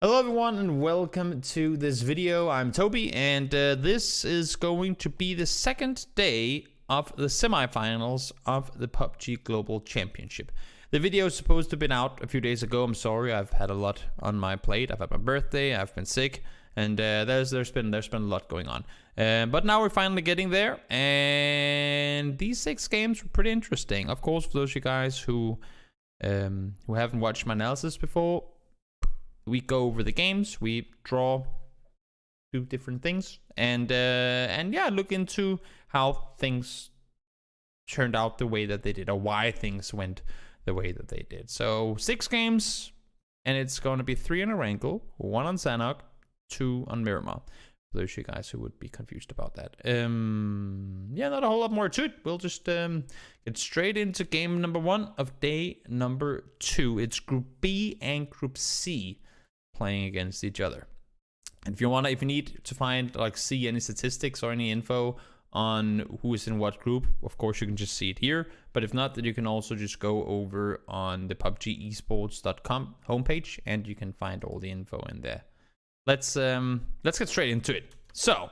Hello everyone and welcome to this video. I'm Toby and this is going to be the second day of the semifinals of the PUBG Global Championship. The video is supposed to have been out a few days ago. I'm sorry, I've had a lot on my plate. I've had my birthday, I've been sick, and there's been a lot going on. But now we're finally getting there, and these 6 games were pretty interesting. Of course, for those of you guys who haven't watched my analysis before, we go over the games, we draw 2 different things, and yeah, look into how things turned out the way that they did, or why things went the way that they did. So 6 games, and it's going to be 3 on Erangel, 1 on Sanhok, 2 on Miramar. For those of you guys who would be confused about that. Yeah, not a whole lot more to it. We'll just get straight into game number 1 of day number 2. It's Group B and Group C playing against each other. And if you need to find, see any statistics or any info on who is in what group, of course you can just see it here. But if not, then you can also just go over on the PUBGesports.com homepage and you can find all the info in there. Let's get straight into it. So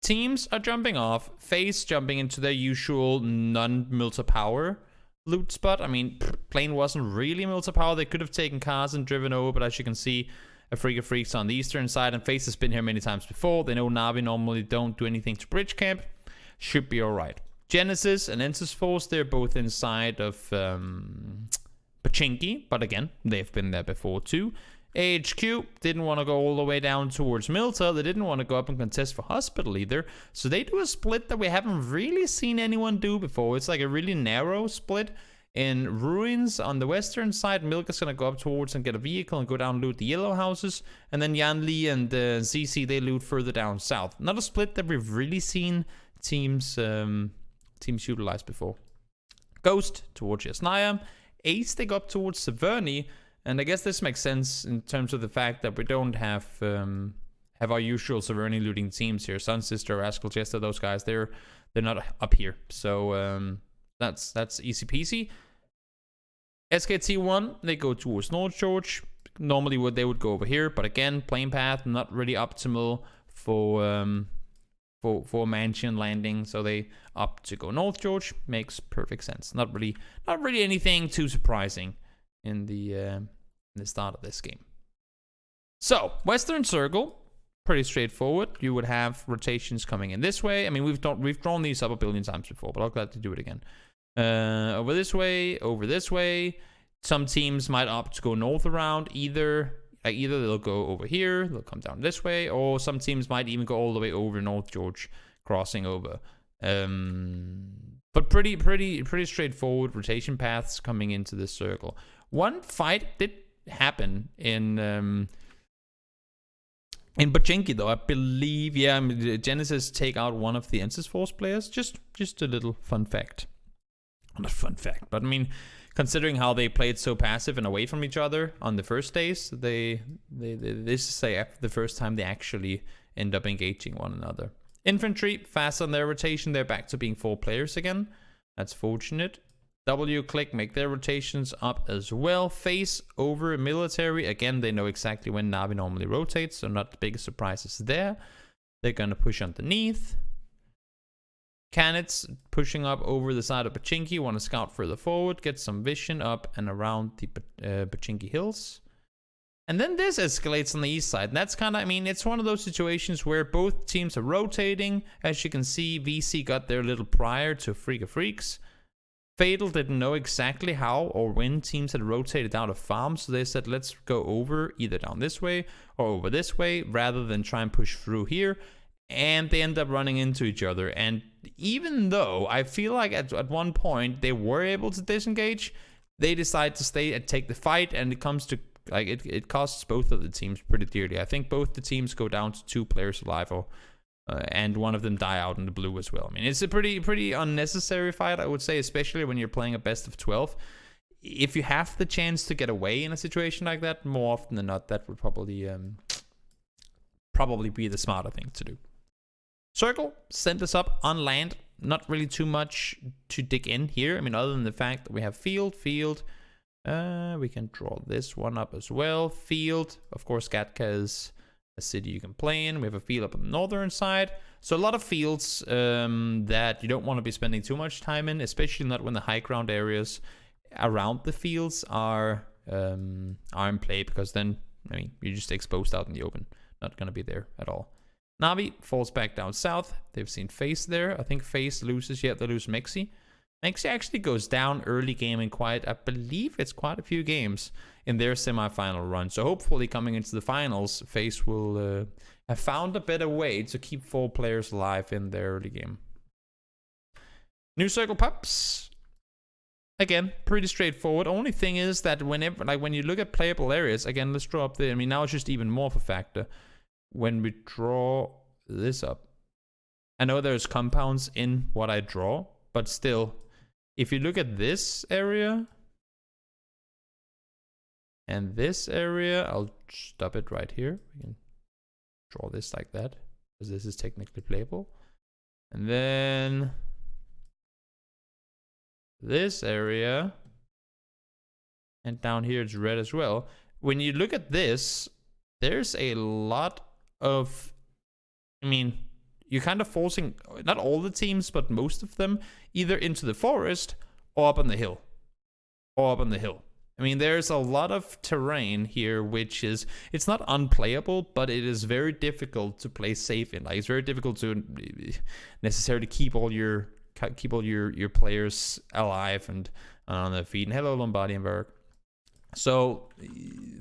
teams are jumping off, FaZe jumping into their usual non-multi-power loot spot. I mean, plane wasn't really multi-power. They could have taken cars and driven over, but as you can see, a Freak of Freaks on the eastern side, and FaZe has been here many times before. They know Na'Vi normally don't do anything to bridge camp. Should be alright. Genesis and Ensis Force, they're both inside of Pachinki, but again, they've been there before too. AHQ didn't want to go all the way down towards Milta. They didn't want to go up and contest for Hospital either. So they do a split that we haven't really seen anyone do before. It's like a really narrow split. In Ruins on the western side, Milk is going to go up towards and get a vehicle and go down and loot the yellow houses. And then Yanli and ZC, they loot further down south. Not a split that we've really seen teams utilize before. Ghost towards Yasnaya. Ace, they go up towards Severny. And I guess this makes sense in terms of the fact that we don't have our usual Severny looting teams here. Sun Sister, Rascal Jester, those guys, they're not up here. So that's easy peasy. SKT1, they go towards North George. Normally they would go over here, but again, plane path not really optimal for mansion landing, so they opt to go North George. Makes perfect sense. Not really anything too surprising in the start of this game. So Western Circle, pretty straightforward. You would have rotations coming in this way. I mean, we've drawn these up a billion times before, but I'll glad to do it again. Over this way, over this way. Some teams might opt to go north around. Either they'll go over here, they'll come down this way, or some teams might even go all the way over North George, crossing over. But pretty straightforward rotation paths coming into this circle. One fight did happen in Pachinki though, I believe. Yeah, Genesis take out one of the Ensis Force players. Just a little fun fact. Not a fun fact, but I mean, considering how they played so passive and away from each other on the first days, this is the first time they actually end up engaging one another. Infantry, fast on their rotation. They're back to being 4 players again. That's fortunate. W-Click make their rotations up as well. FaZe over military. Again, they know exactly when Na'Vi normally rotates, so not the biggest surprises there. They're going to push underneath. Canets pushing up over the side of Pachinki. Want to scout further forward, get some vision up and around the Pachinki hills. And then this escalates on the east side. And that's kind of, I mean, it's one of those situations where both teams are rotating. As you can see, VC got there a little prior to Freak of Freaks. Fatal didn't know exactly how or when teams had rotated out of farm, so they said, let's go over either down this way or over this way, rather than try and push through here. And they end up running into each other. And even though I feel like at one point they were able to disengage, they decide to stay and take the fight, and it comes to, like, it costs both of the teams pretty dearly. I think both the teams go down to 2 players alive, or and one of them die out in the blue as well. I mean, it's a pretty unnecessary fight, I would say, especially when you're playing a best of 12. If you have the chance to get away in a situation like that, more often than not, that would probably be the smarter thing to do. Circle sent us up on land. Not really too much to dig in here. I mean, other than the fact that we have field, We can draw this one up as well. Field, of course, Gatka is a city you can play in. We have a field up on the northern side. So a lot of fields that you don't want to be spending too much time in, especially not when the high ground areas around the fields are in play, because then, I mean, you're just exposed out in the open. Not going to be there at all. Navi falls back down south. They've seen FaZe there. I think FaZe loses yet. They lose Mexi. Mexi actually goes down early game in quite, I believe it's quite a few games in their semifinal run. So hopefully coming into the finals, FaZe will have found a better way to keep 4 players alive in their early game. New Circle Pups. Again, pretty straightforward. Only thing is that whenever, like when you look at playable areas, again, let's draw up there. I mean, now it's just even more of a factor. When we draw this up, I know there's compounds in what I draw, but still, if you look at this area and this area, I'll stop it right here. We can draw this like that, because this is technically playable. And then this area, and down here it's red as well. When you look at this, there's a lot of, I mean, you're kind of forcing, not all the teams, but most of them, either into the forest or up on the hill. I mean, there's a lot of terrain here, which is, it's not unplayable, but it is very difficult to play safe in. Like, it's very difficult to necessarily keep all your players alive and on their feet. And hello, Lombardi and Berg. So,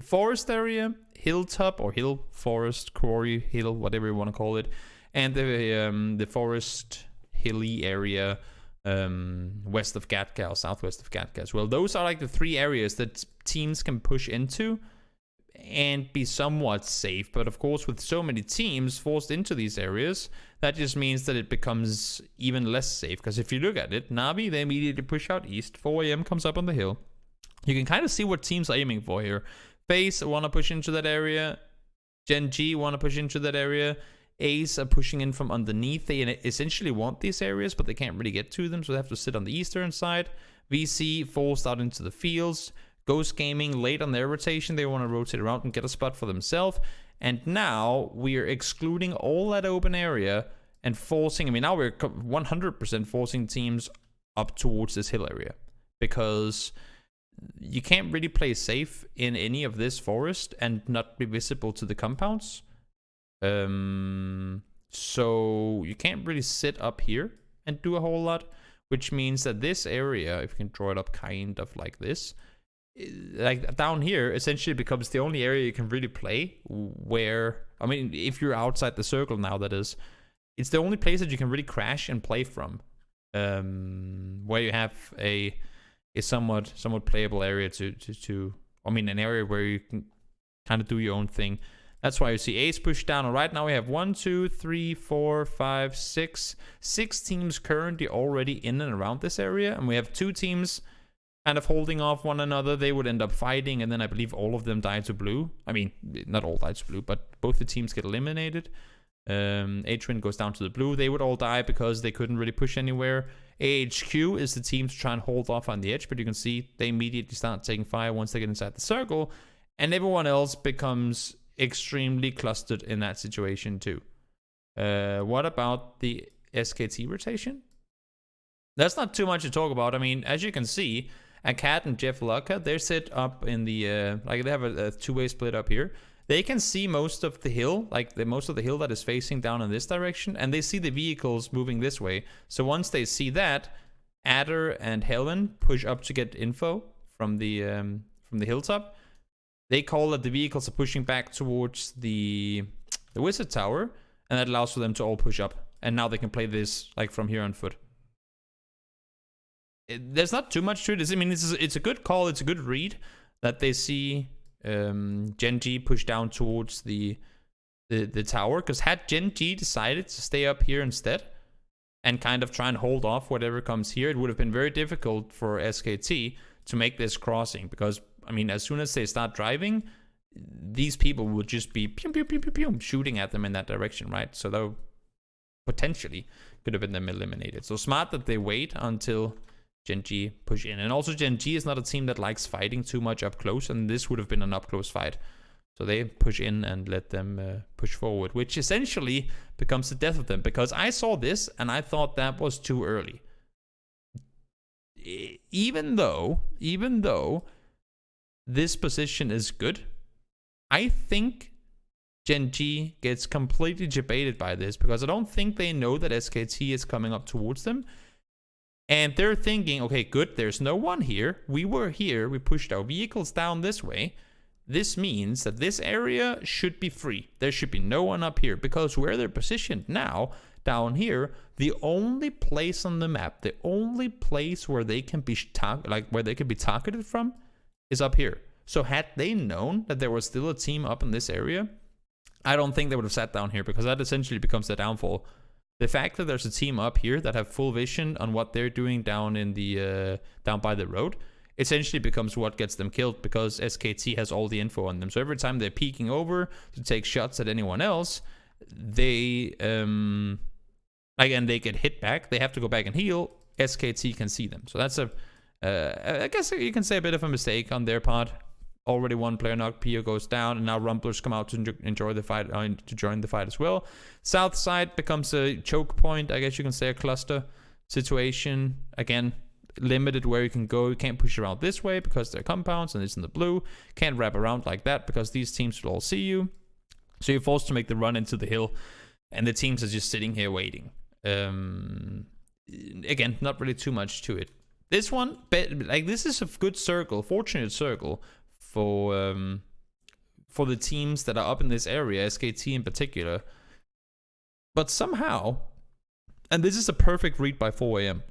forest area, hilltop or hill, forest, quarry, hill, whatever you want to call it, and the forest hilly area west of Gatka or southwest of Gatka as well. Those are like the 3 areas that teams can push into and be somewhat safe. But of course, with so many teams forced into these areas, that just means that it becomes even less safe. Because if you look at it, Navi, they immediately push out east. 4 AM comes up on the hill. You can kind of see what teams are aiming for here. FaZe want to push into that area. Gen G want to push into that area. Ace are pushing in from underneath. They essentially want these areas, but they can't really get to them, so they have to sit on the eastern side. VC forced out into the fields. Ghost Gaming late on their rotation. They want to rotate around and get a spot for themselves. And now we're excluding all that open area and forcing, I mean, now we're 100% forcing teams up towards this hill area, because you can't really play safe in any of this forest and not be visible to the compounds. So you can't really sit up here and do a whole lot, which means that this area, if you can draw it up kind of like this, like down here, essentially becomes the only area you can really play where, I mean, if you're outside the circle now, that is, it's the only place that you can really crash and play from, where you have a somewhat playable area to I mean, an area where you can kind of do your own thing. That's why you see Ace push down. And right now we have 1, 2, 3, 4, 5, 6 teams currently already in and around this area, and we have 2 teams kind of holding off one another. They would end up fighting, and then I believe all of them die to blue. I mean, not all die to blue, but both the teams get eliminated. Atrin goes down to the blue. They would all die because they couldn't really push anywhere. AHQ is the team to try and hold off on the edge, but you can see they immediately start taking fire once they get inside the circle, and everyone else becomes extremely clustered in that situation too. What about the SKT rotation? That's not too much to talk about. I mean, as you can see, Akat and Jeff Lucka, they're set up in the like they have a 2-way split up here. They can see most of the hill, like most of the hill that is facing down in this direction, and they see the vehicles moving this way. So once they see that, Adder and Helen push up to get info from the hilltop. They call that the vehicles are pushing back towards the wizard tower, and that allows for them to all push up. And now they can play this like from here on foot. There's not too much to it. I mean, it's a good call. It's a good read that they see Gen G push down towards the tower. Because had Gen G decided to stay up here instead and kind of try and hold off whatever comes here, it would have been very difficult for SKT to make this crossing. Because, I mean, as soon as they start driving, these people would just be pew, pew, pew, pew, pew, shooting at them in that direction, right? So that potentially could have been them eliminated. So smart that they wait until Gen G push in. And also Gen G is not a team that likes fighting too much up close, and this would have been an up close fight. So they push in and let them push forward, which essentially becomes the death of them, because I saw this and I thought that was too early. Even though this position is good, I think Gen G gets completely debated by this, because I don't think they know that SKT is coming up towards them. And they're thinking, okay, good, there's no one here. We were here, we pushed our vehicles down this way. This means that this area should be free. There should be no one up here, because where they're positioned now, down here, the only place on the map, the only place where they can be targeted from is up here. So had they known that there was still a team up in this area, I don't think they would have sat down here, because that essentially becomes the downfall. The fact that there's a team up here that have full vision on what they're doing down in the down by the road essentially becomes what gets them killed, because SKT has all the info on them. So every time they're peeking over to take shots at anyone else, they again, they get hit back. They have to go back and heal. SKT can see them. So that's I guess you can say a bit of a mistake on their part. Already one player knocked, Pio goes down, and now Rumblers come out to enjoy the fight, to join the fight as well. South side becomes a choke point, I guess you can say, a cluster situation. Again, limited where you can go. You can't push around this way because they're compounds and it's in the blue. Can't wrap around like that because these teams will all see you. So you're forced to make the run into the hill, and the teams are just sitting here waiting. Again, not really too much to it. This one, this is a good circle, fortunate circle for the teams that are up in this area, SKT in particular. But somehow, and this is a perfect read by 4am.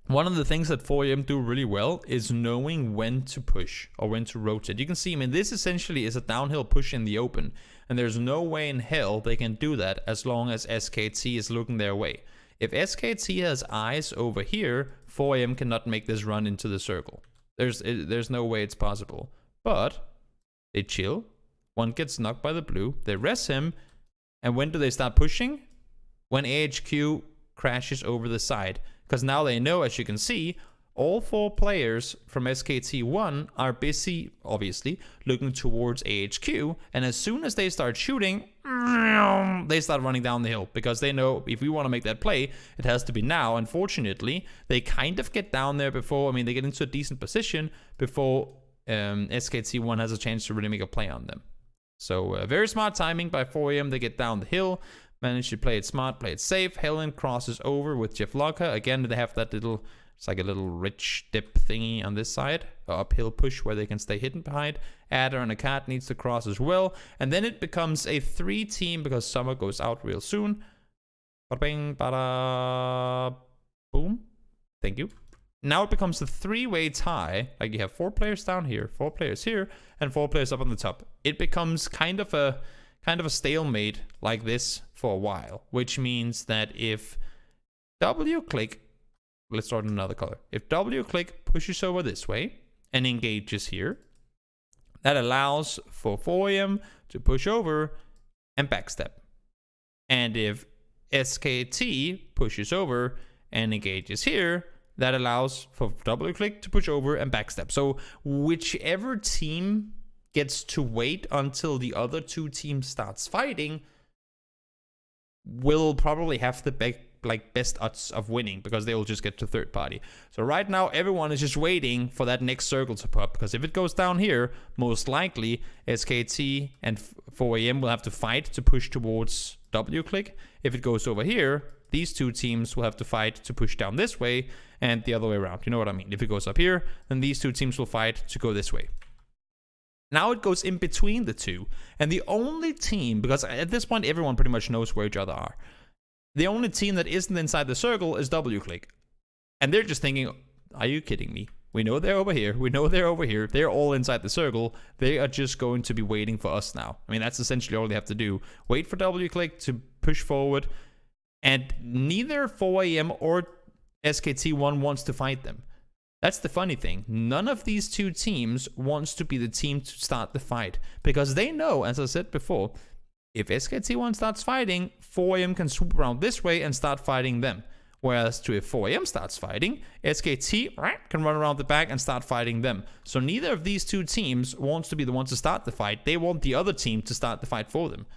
One of the things that 4am do really well is knowing when to push or when to rotate. You can see, I mean, this essentially is a downhill push in the open, and there's no way in hell they can do that as long as SKT is looking their way. If SKT has eyes over here, 4am cannot make this run into the circle. There's no way it's possible. But they chill. One gets knocked by the blue. They rest him. And when do they start pushing? When AHQ crashes over the side. Because now they know, as you can see, all 4 players from SKT1 are busy, obviously, looking towards AHQ. And as soon as they start shooting, they start running down the hill. Because they know if we want to make that play, it has to be now. Unfortunately, they kind of get down there before, I mean, they get into a decent position before SKT1 has a chance to really make a play on them. So very smart timing by 4am. They get down the hill, manage to play it smart, play it safe. Helen crosses over with Jeff Locker. Again, they have that little, it's like a little rich dip thingy on this side, or uphill push where they can stay hidden behind. Adder and a cat needs to cross as well. And then it becomes a 3-team because Summer goes out real soon. Bada bing, bada boom. Thank you. Now it becomes a 3-way tie. Like you have 4 players down here, 4 players here, and 4 players up on the top. It becomes kind of a stalemate like this for a while, which means that if W-click, let's start in another color. If W-click pushes over this way and engages here, that allows for 4am to push over and backstep. And if SKT pushes over and engages here, that allows for W-click to push over and backstep. So whichever team gets to wait until the other 2 teams starts fighting will probably have the best odds of winning, because they will just get to third party. So right now everyone is just waiting for that next circle to pop, because if it goes down here, most likely SKT and 4am will have to fight to push towards W-click. If it goes over here, these 2 teams will have to fight to push down this way, and the other way around. You know what I mean? If it goes up here, then these 2 teams will fight to go this way. Now it goes in between the 2, and the only team, because at this point everyone pretty much knows where each other are, the only team that isn't inside the circle is W-click. And they're just thinking, are you kidding me? We know they're over here. We know they're over here. They're all inside the circle. They are just going to be waiting for us now. I mean, that's essentially all they have to do. Wait for W-click to push forward. And neither 4am or SKT1 wants to fight them. That's the funny thing. None of these 2 teams wants to be the team to start the fight, because they know, as I said before, if SKT1 starts fighting, 4am can swoop around this way and start fighting them. Whereas to if 4AM starts fighting, SKT can run around the back and start fighting them. So neither of these two teams wants to be the ones to start the fight. They want the other team to start the fight for them.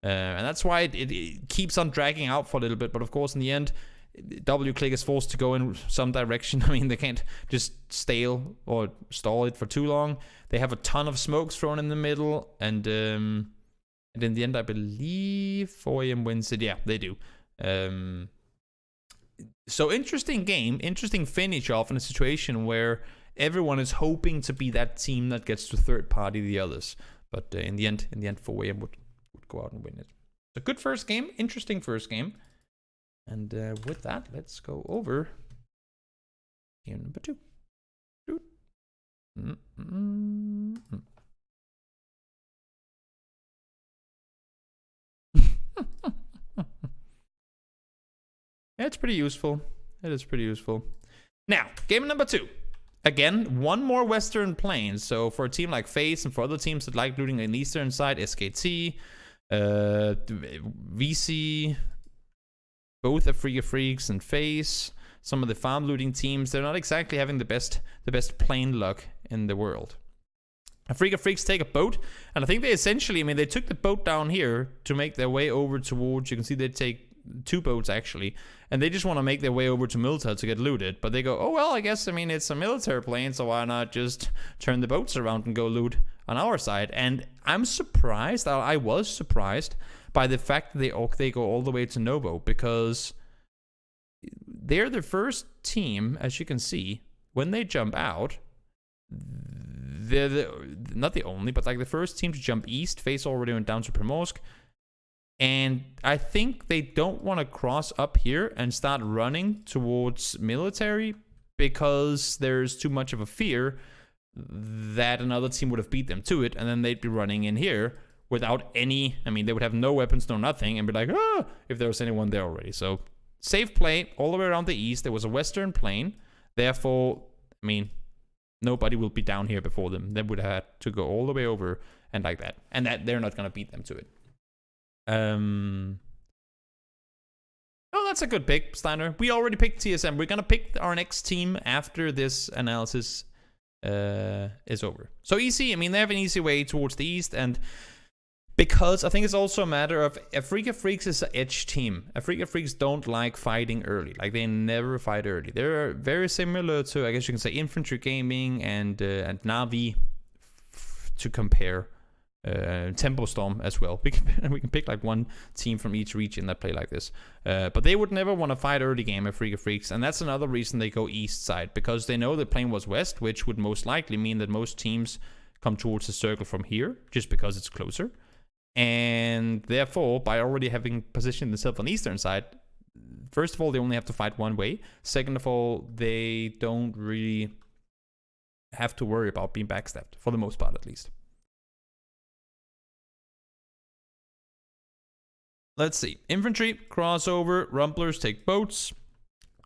And that's why it keeps on dragging out for a little bit. But of course, in the end, W-Click is forced to go in some direction. I mean, they can't just stall it for too long. They have a ton of smokes thrown in the middle. And in the end, I believe 4AM wins it. Yeah, they do. So interesting game, interesting finish off in a situation where everyone is hoping to be that team that gets to third party the others. But in the end, 4AM would go out and win it. So good first game, interesting first game. And with that, let's go over game number 2. It's pretty useful. It is pretty useful. Now, game number 2. Again, one more Western plane. So for a team like FaZe and for other teams that like looting in the Eastern side, SKT, VC, both Afrika Freaks and FaZe, some of the farm looting teams, they're not exactly having the best plane luck in the world. Afrika Freaks take a boat, and I think they essentially, I mean, they took the boat down here to make their way over towards, you can see they take 2 boats actually, and they just want to make their way over to Milta to get looted, but they go, oh well, I guess, I mean, it's a military plane, so why not just turn the boats around and go loot on our side? And I'm surprised, I was surprised by the fact that they go all the way to Novo, because they're the first team, as you can see, when they jump out, they're not the only, but like the first team to jump east. FaZe already went down to Primorsk. And I think they don't want to cross up here and start running towards military because there's too much of a fear that another team would have beat them to it, and then they'd be running in here without any, I mean, they would have no weapons, no nothing, and be like, ah, if there was anyone there already. So safe play all the way around the east. There was a western plane. Therefore, I mean, nobody will be down here before them. They would have had to go all the way over and like that. And that they're not going to beat them to it. Oh, that's a good pick, Steiner. We already picked TSM. We're going to pick our next team after this analysis is over. So easy. I mean, they have an easy way towards the east, and because I think it's also a matter of Afrika Freaks is an edge team. Afrika Freaks don't like fighting early. Like, they never fight early. They're very similar to, I guess you can say, Infantry Gaming and Na'Vi to compare. Tempo Storm as well. We can pick like one team from each region that play like this. But they would never want to fight early game Afrika Freaks, and that's another reason they go east side, because they know the plane was west, which would most likely mean that most teams come towards the circle from here, just because it's closer. And therefore, by already having positioned themselves on the eastern side, first of all, they only have to fight one way. Second of all, they don't really have to worry about being backstabbed, for the most part at least. Let's see. Infantry, crossover, Rumblers take boats.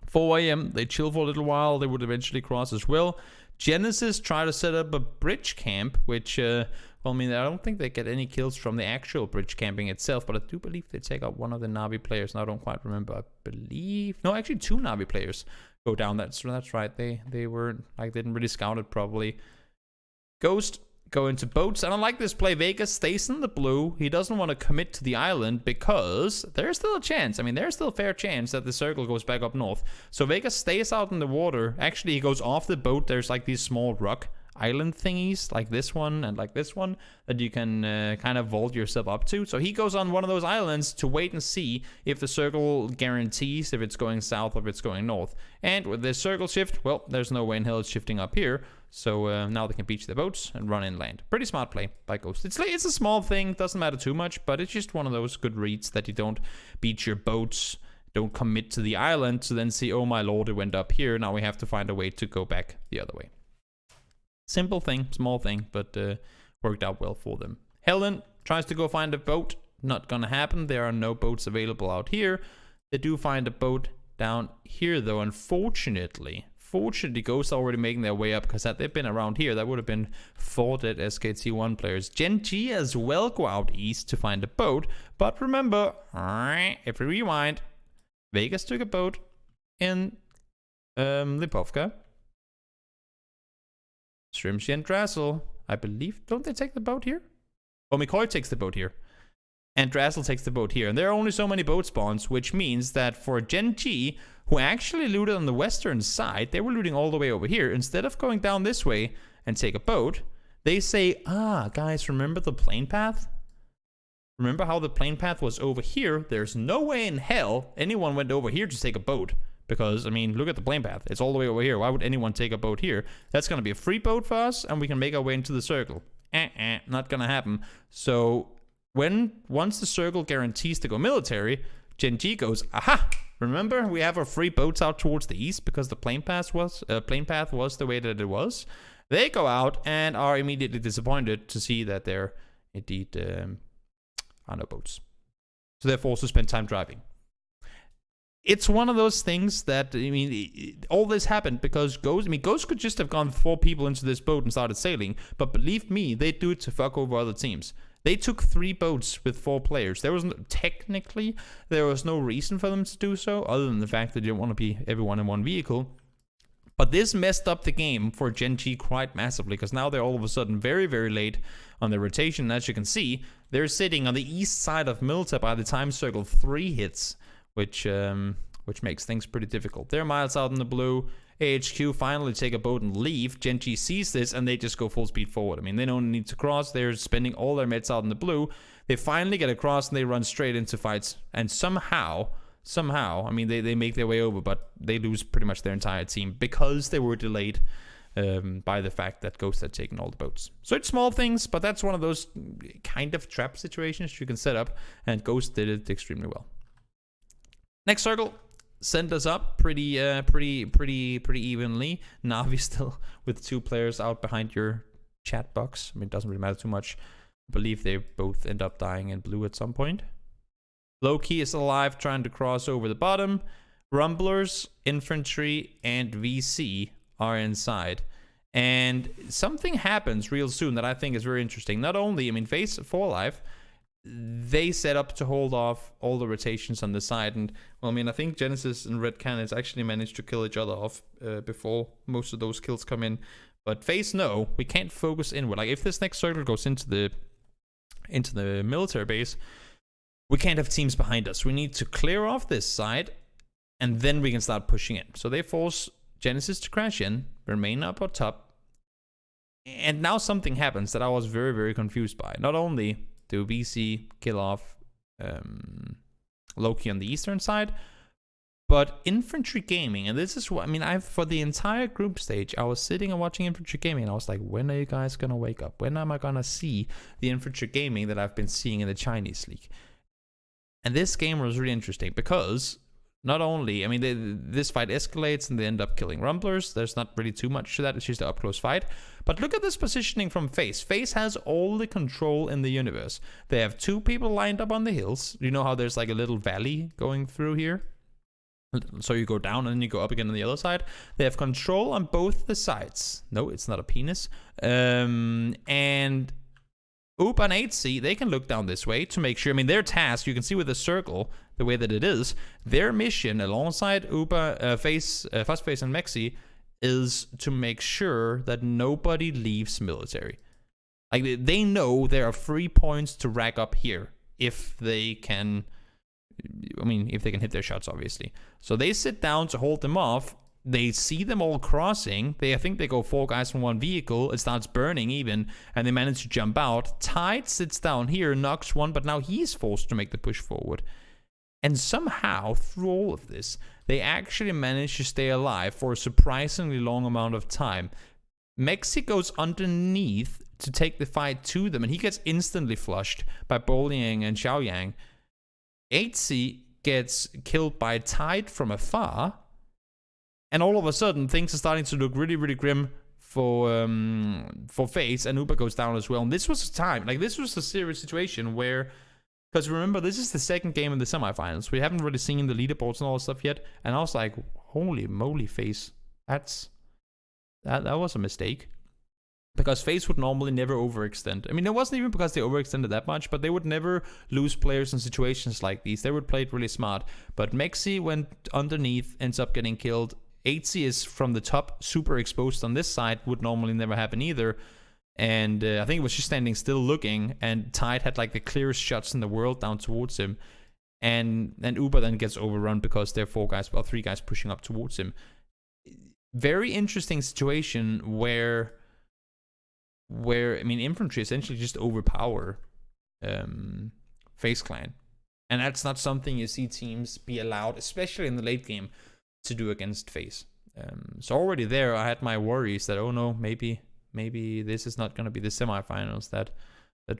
4 AM, they chill for a little while. They would eventually cross as well. Genesis try to set up a bridge camp, which, well, I mean, I don't think they get any kills from the actual bridge camping itself, but I do believe they take out one of the Na'Vi players. Now, I don't quite remember. I believe... No, actually, 2 Na'Vi players go down. That's right. They weren't, like, didn't really scout it properly. Ghost... go into boats, and I like this play. Vegas stays in the blue. He doesn't want to commit to the island because there's still a chance. I mean, there's still a fair chance that the circle goes back up north. So Vegas stays out in the water. Actually, he goes off the boat. There's like these small rock island thingies, like this one and like this one, that you can kind of vault yourself up to. So he goes on one of those islands to wait and see if the circle guarantees if it's going south or if it's going north. And with this circle shift, well, there's no way in hell it's shifting up here. So now they can beach their boats and run inland. Pretty smart play by Ghost. It's a small thing, doesn't matter too much, but it's just one of those good reads that you don't beach your boats, don't commit to the island to then see, oh my lord, it went up here. Now we have to find a way to go back the other way. Simple thing, small thing, but worked out well for them. Helen tries to go find a boat. Not gonna happen. There are no boats available out here. They do find a boat down here, though, unfortunately. Fortunately, Ghosts are already making their way up, because had they been around here, that would have been fought at SKT1 players. Gen G as well go out east to find a boat, but remember, if we rewind, Vegas took a boat, in Lipovka. Strimshy and Drassel, I believe, don't they take the boat here? Oh, McCoy takes the boat here. And Drassel takes the boat here. And there are only so many boat spawns, which means that for Gen G, who actually looted on the western side, they were looting all the way over here. Instead of going down this way and take a boat, they say, guys, remember the plane path? Remember how the plane path was over here? There's no way in hell anyone went over here to take a boat. Because, I mean, look at the plane path. It's all the way over here. Why would anyone take a boat here? That's going to be a free boat for us, and we can make our way into the circle. Not going to happen. So, once the circle guarantees to go military, Gen G goes, aha! Remember, we have our free boats out towards the east because the plane path was the way that it was. They go out and are immediately disappointed to see that there indeed are no boats. So they're forced to spend time driving. It's one of those things that, I mean, all this happened because Ghost could just have gone 4 people into this boat and started sailing, but believe me, they do it to fuck over other teams. They took 3 boats with 4 players. Technically, there was no reason for them to do so, other than the fact that they didn't want to be everyone in one vehicle. But this messed up the game for Gen G quite massively, because now they're all of a sudden very, very late on their rotation. And as you can see, they're sitting on the east side of Milta by the time Circle 3 hits, which makes things pretty difficult. They're miles out in the blue. AHQ finally take a boat and leave. Gen G sees this and they just go full speed forward. I mean, they don't need to cross. They're spending all their meds out in the blue. They finally get across and they run straight into fights. And somehow, I mean, they make their way over, but they lose pretty much their entire team because they were delayed by the fact that Ghost had taken all the boats. So it's small things, but that's one of those kind of trap situations you can set up, and Ghost did it extremely well. Next circle sent us up pretty evenly. Navi still with 2 players out behind your chat box. I mean, it doesn't really matter too much. I believe they both end up dying in blue at some point. Loki is alive, trying to cross over the bottom. Rumblers, Infantry, and VC are inside. And something happens real soon that I think is very interesting. Not only, I mean, Phase 4 alive, they set up to hold off all the rotations on the side. And, well, I mean, I think Genesis and Red Cannons actually managed to kill each other off before most of those kills come in. But Phase, no, we can't focus inward. Like, if this next circle goes into the military base, we can't have teams behind us. We need to clear off this side, and then we can start pushing in. So they force Genesis to crash in, remain up on top. And now something happens that I was very, very confused by. Not only do VC kill off Loki on the eastern side, but Infantry Gaming, and this is what, I mean, for the entire group stage, I was sitting and watching Infantry Gaming, and I was like, when are you guys going to wake up? When am I going to see the Infantry Gaming that I've been seeing in the Chinese League? And this game was really interesting because not only, I mean, this fight escalates and they end up killing Rumblers. There's not really too much to that. It's just an up-close fight. But look at this positioning from FaZe. FaZe has all the control in the universe. They have 2 people lined up on the hills. You know how there's like a little valley going through here? So you go down and then you go up again on the other side. They have control on both the sides. No, it's not a penis. And Oop and 8C, they can look down this way to make sure. I mean, their task, you can see with the circle, the way that it is, their mission alongside Upa, Fastface, and Mexi is to make sure that nobody leaves military. Like, they know there are 3 points to rack up here if they can, I mean, if they can hit their shots, obviously. So they sit down to hold them off. They see them all crossing. I think they go 4 guys from 1 vehicle. It starts burning even, and they manage to jump out. Tide sits down here, knocks 1, but now he's forced to make the push forward. And somehow, through all of this, they actually manage to stay alive for a surprisingly long amount of time. Mexi goes underneath to take the fight to them, and he gets instantly flushed by Boliang and Xiaoyang. 8C gets killed by Tide from afar. And all of a sudden, things are starting to look really, really grim for FaZe, and Uber goes down as well. And this was a time, like, this was a serious situation where, because remember, this is the second game in the semifinals. We haven't really seen the leaderboards and all that stuff yet. And I was like, holy moly, FaZe, that was a mistake. Because FaZe would normally never overextend. I mean, it wasn't even because they overextended that much, but they would never lose players in situations like these. They would play it really smart. But Mexi went underneath, ends up getting killed. 8C is from the top, super exposed on this side, would normally never happen either. And I think it was just standing still looking, and Tide had like the clearest shots in the world down towards him. And Uber then gets overrun because there are 3 guys pushing up towards him. Very interesting situation where I mean, infantry essentially just overpower FaZe Clan. And that's not something you see teams be allowed, especially in the late game, to do against FaZe. So already there, I had my worries that, oh no, maybe this is not going to be the semifinals that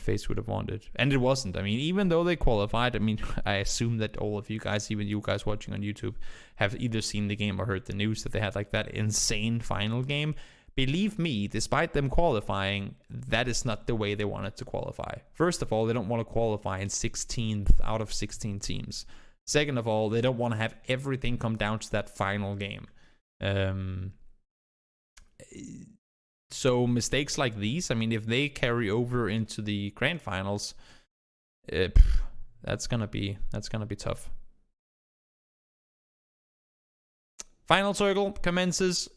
FaZe would have wanted. And it wasn't. I mean, even though they qualified, I mean, I assume that all of you guys, even you guys watching on YouTube, have either seen the game or heard the news that they had like that insane final game. Believe me, despite them qualifying, that is not the way they wanted to qualify. First of all, they don't want to qualify in 16th out of 16 teams. Second of all, they don't want to have everything come down to that final game. So mistakes like these, I mean, if they carry over into the grand finals, that's gonna be tough. Final circle commences.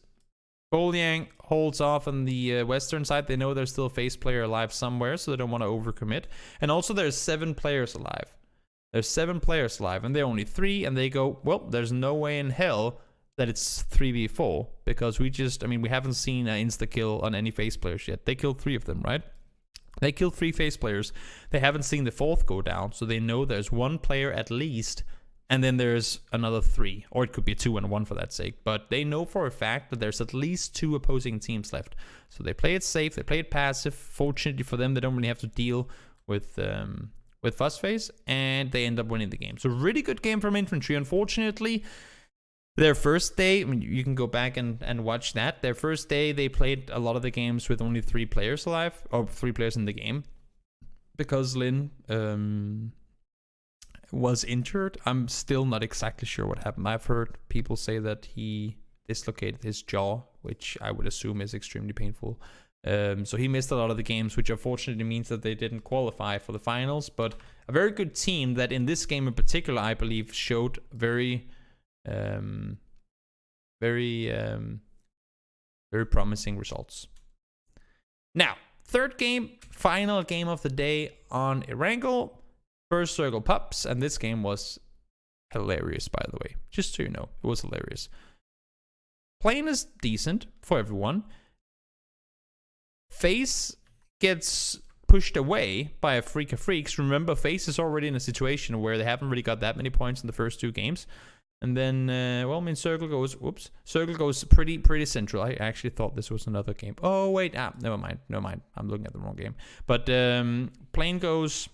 Bolyang holds off on the western side. They know there's still a FaZe player alive somewhere, so they don't want to overcommit. And also there's 7 players alive. There's 7 players alive, and they're only 3, and they go, well, there's no way in hell that it's 3v4, because we haven't seen an insta-kill on any FaZe players yet. They killed 3 of them, right? They killed 3 FaZe players. They haven't seen the 4th go down, so they know there's 1 player at least, and then there's another 3, or it could be 2 and 1 for that sake. But they know for a fact that there's at least 2 opposing teams left. So they play it safe, they play it passive. Fortunately for them, they don't really have to deal with FuzzFace, and they end up winning the game. So really good game from Infantry. Unfortunately, their first day, I mean, you can go back and watch that. Their first day, they played a lot of the games with only 3 players alive, or 3 players in the game, because Lin was injured. I'm still not exactly sure what happened. I've heard people say that he dislocated his jaw, which I would assume is extremely painful. So he missed a lot of the games, which unfortunately means that they didn't qualify for the finals. But a very good team that in this game in particular, I believe, showed very promising results. Now, third game, final game of the day on Erangel. First circle pups, and this game was hilarious, by the way. Just so you know, it was hilarious. Playing is decent for everyone. FaZe gets pushed away by a Freak of Freaks. Remember, FaZe is already in a situation where they haven't really got that many points in the first 2 games. And then, Circle goes pretty central. I actually thought this was another game. Oh, wait, never mind. I'm looking at the wrong game. But Plane goes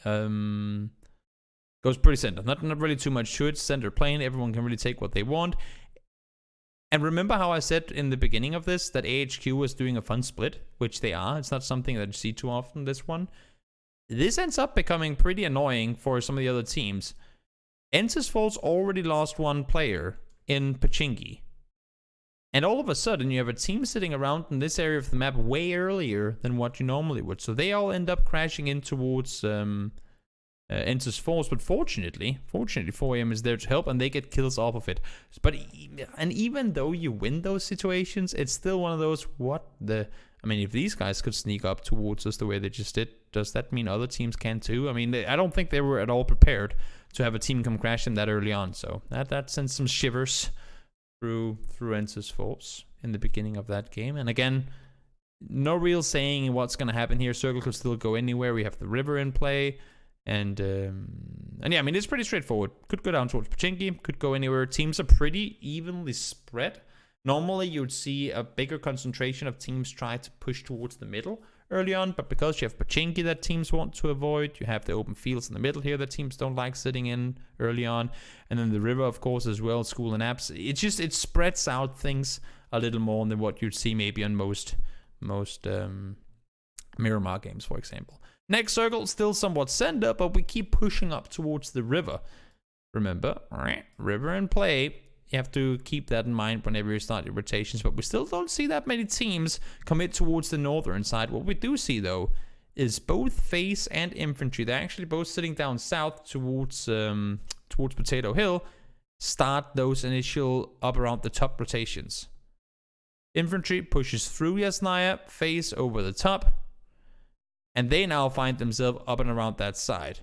pretty center. Not really too much to it. Center plane. Everyone can really take what they want. And remember how I said in the beginning of this that AHQ was doing a fun split, which they are. It's not something that you see too often, this one. This ends up becoming pretty annoying for some of the other teams. Ensis Falls already lost 1 player in Pachinki. And all of a sudden, you have a team sitting around in this area of the map way earlier than what you normally would. So they all end up crashing in towards Ensis Falls. But fortunately, 4am is there to help, and they get kills off of it. But even though you win those situations, it's still one of those, I mean, if these guys could sneak up towards us the way they just did, does that mean other teams can too? I mean, I don't think they were at all prepared to have a team come crash in that early on. So that sends some shivers through Ensis Falls in the beginning of that game. And again, no real saying what's going to happen here. Circle could still go anywhere. We have the river in play. And yeah, I mean, it's pretty straightforward. Could go down towards Pachinki, could go anywhere. Teams are pretty evenly spread. Normally, you would see a bigger concentration of teams try to push towards the middle early on, but because you have Pachinki that teams want to avoid, you have the open fields in the middle here that teams don't like sitting in early on, and then the river, of course, as well, school and apps. It spreads out things a little more than what you'd see maybe on most Miramar games, for example. Next circle, still somewhat center, but we keep pushing up towards the river. Remember, river in play. You have to keep that in mind whenever you start your rotations, but we still don't see that many teams commit towards the northern side. What we do see, though, is both phase and infantry. They're actually both sitting down south towards Potato Hill, start those initial up around the top rotations. Infantry pushes through Yasnaya, phase over the top, and they now find themselves up and around that side.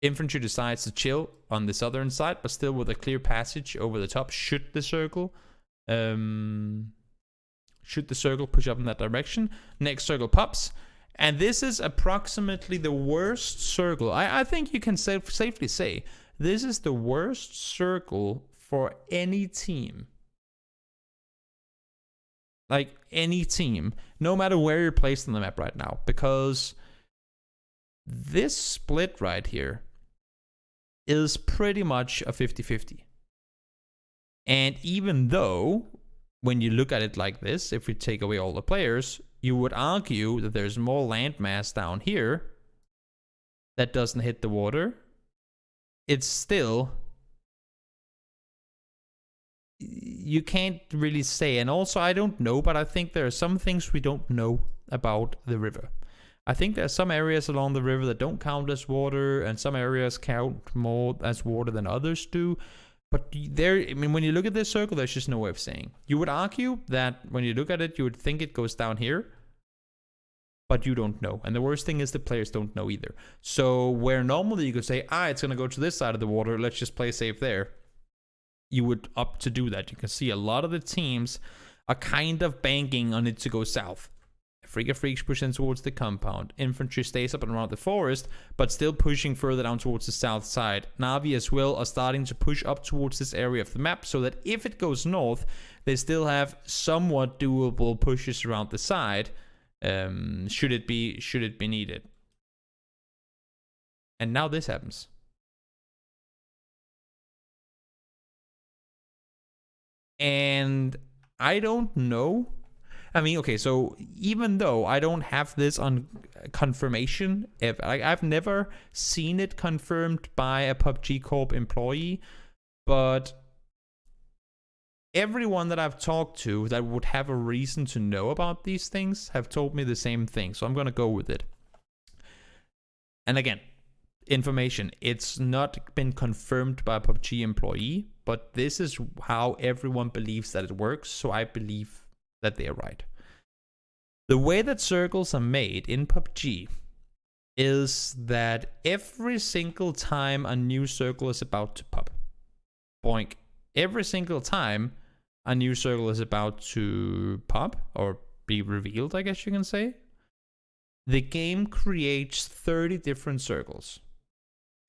Infantry decides to chill on the southern side, but still with a clear passage over the top should the circle push up in that direction. Next circle pops, and this is approximately the worst circle. I think you can safely say this is the worst circle for any team. Like any team, no matter where you're placed on the map right now, because this split right here is pretty much a 50-50. And even though, when you look at it like this, if we take away all the players, you would argue that there's more landmass down here that doesn't hit the water. It's still, you can't really say. And also, I don't know, but I think there are some things we don't know about the river. I think there are some areas along the river that don't count as water, and some areas count more as water than others do. But there, I mean, when you look at this circle, there's just no way of saying. You would argue that when you look at it, you would think it goes down here, but you don't know. And the worst thing is the players don't know either. So where normally you could say, it's going to go to this side of the water, let's just play safe there, you would opt to do that. You can see a lot of the teams are kind of banking on it to go south. Freaks pushing towards the compound. Infantry stays up and around the forest, but still pushing further down towards the south side. Na'vi as well are starting to push up towards this area of the map, so that if it goes north, they still have somewhat doable pushes around the side, should it be needed. And now this happens. And I don't know. I mean, okay, so even though I don't have this on confirmation, I've never seen it confirmed by a PUBG Corp employee, but everyone that I've talked to that would have a reason to know about these things have told me the same thing, so I'm going to go with it. And again, information, it's not been confirmed by a PUBG employee, but this is how everyone believes that it works, so I believe that they are right. The way that circles are made in PUBG is that every single time a new circle is about to pop, boink, every single time a new circle is about to pop or be revealed, I guess you can say, the game creates 30 different circles.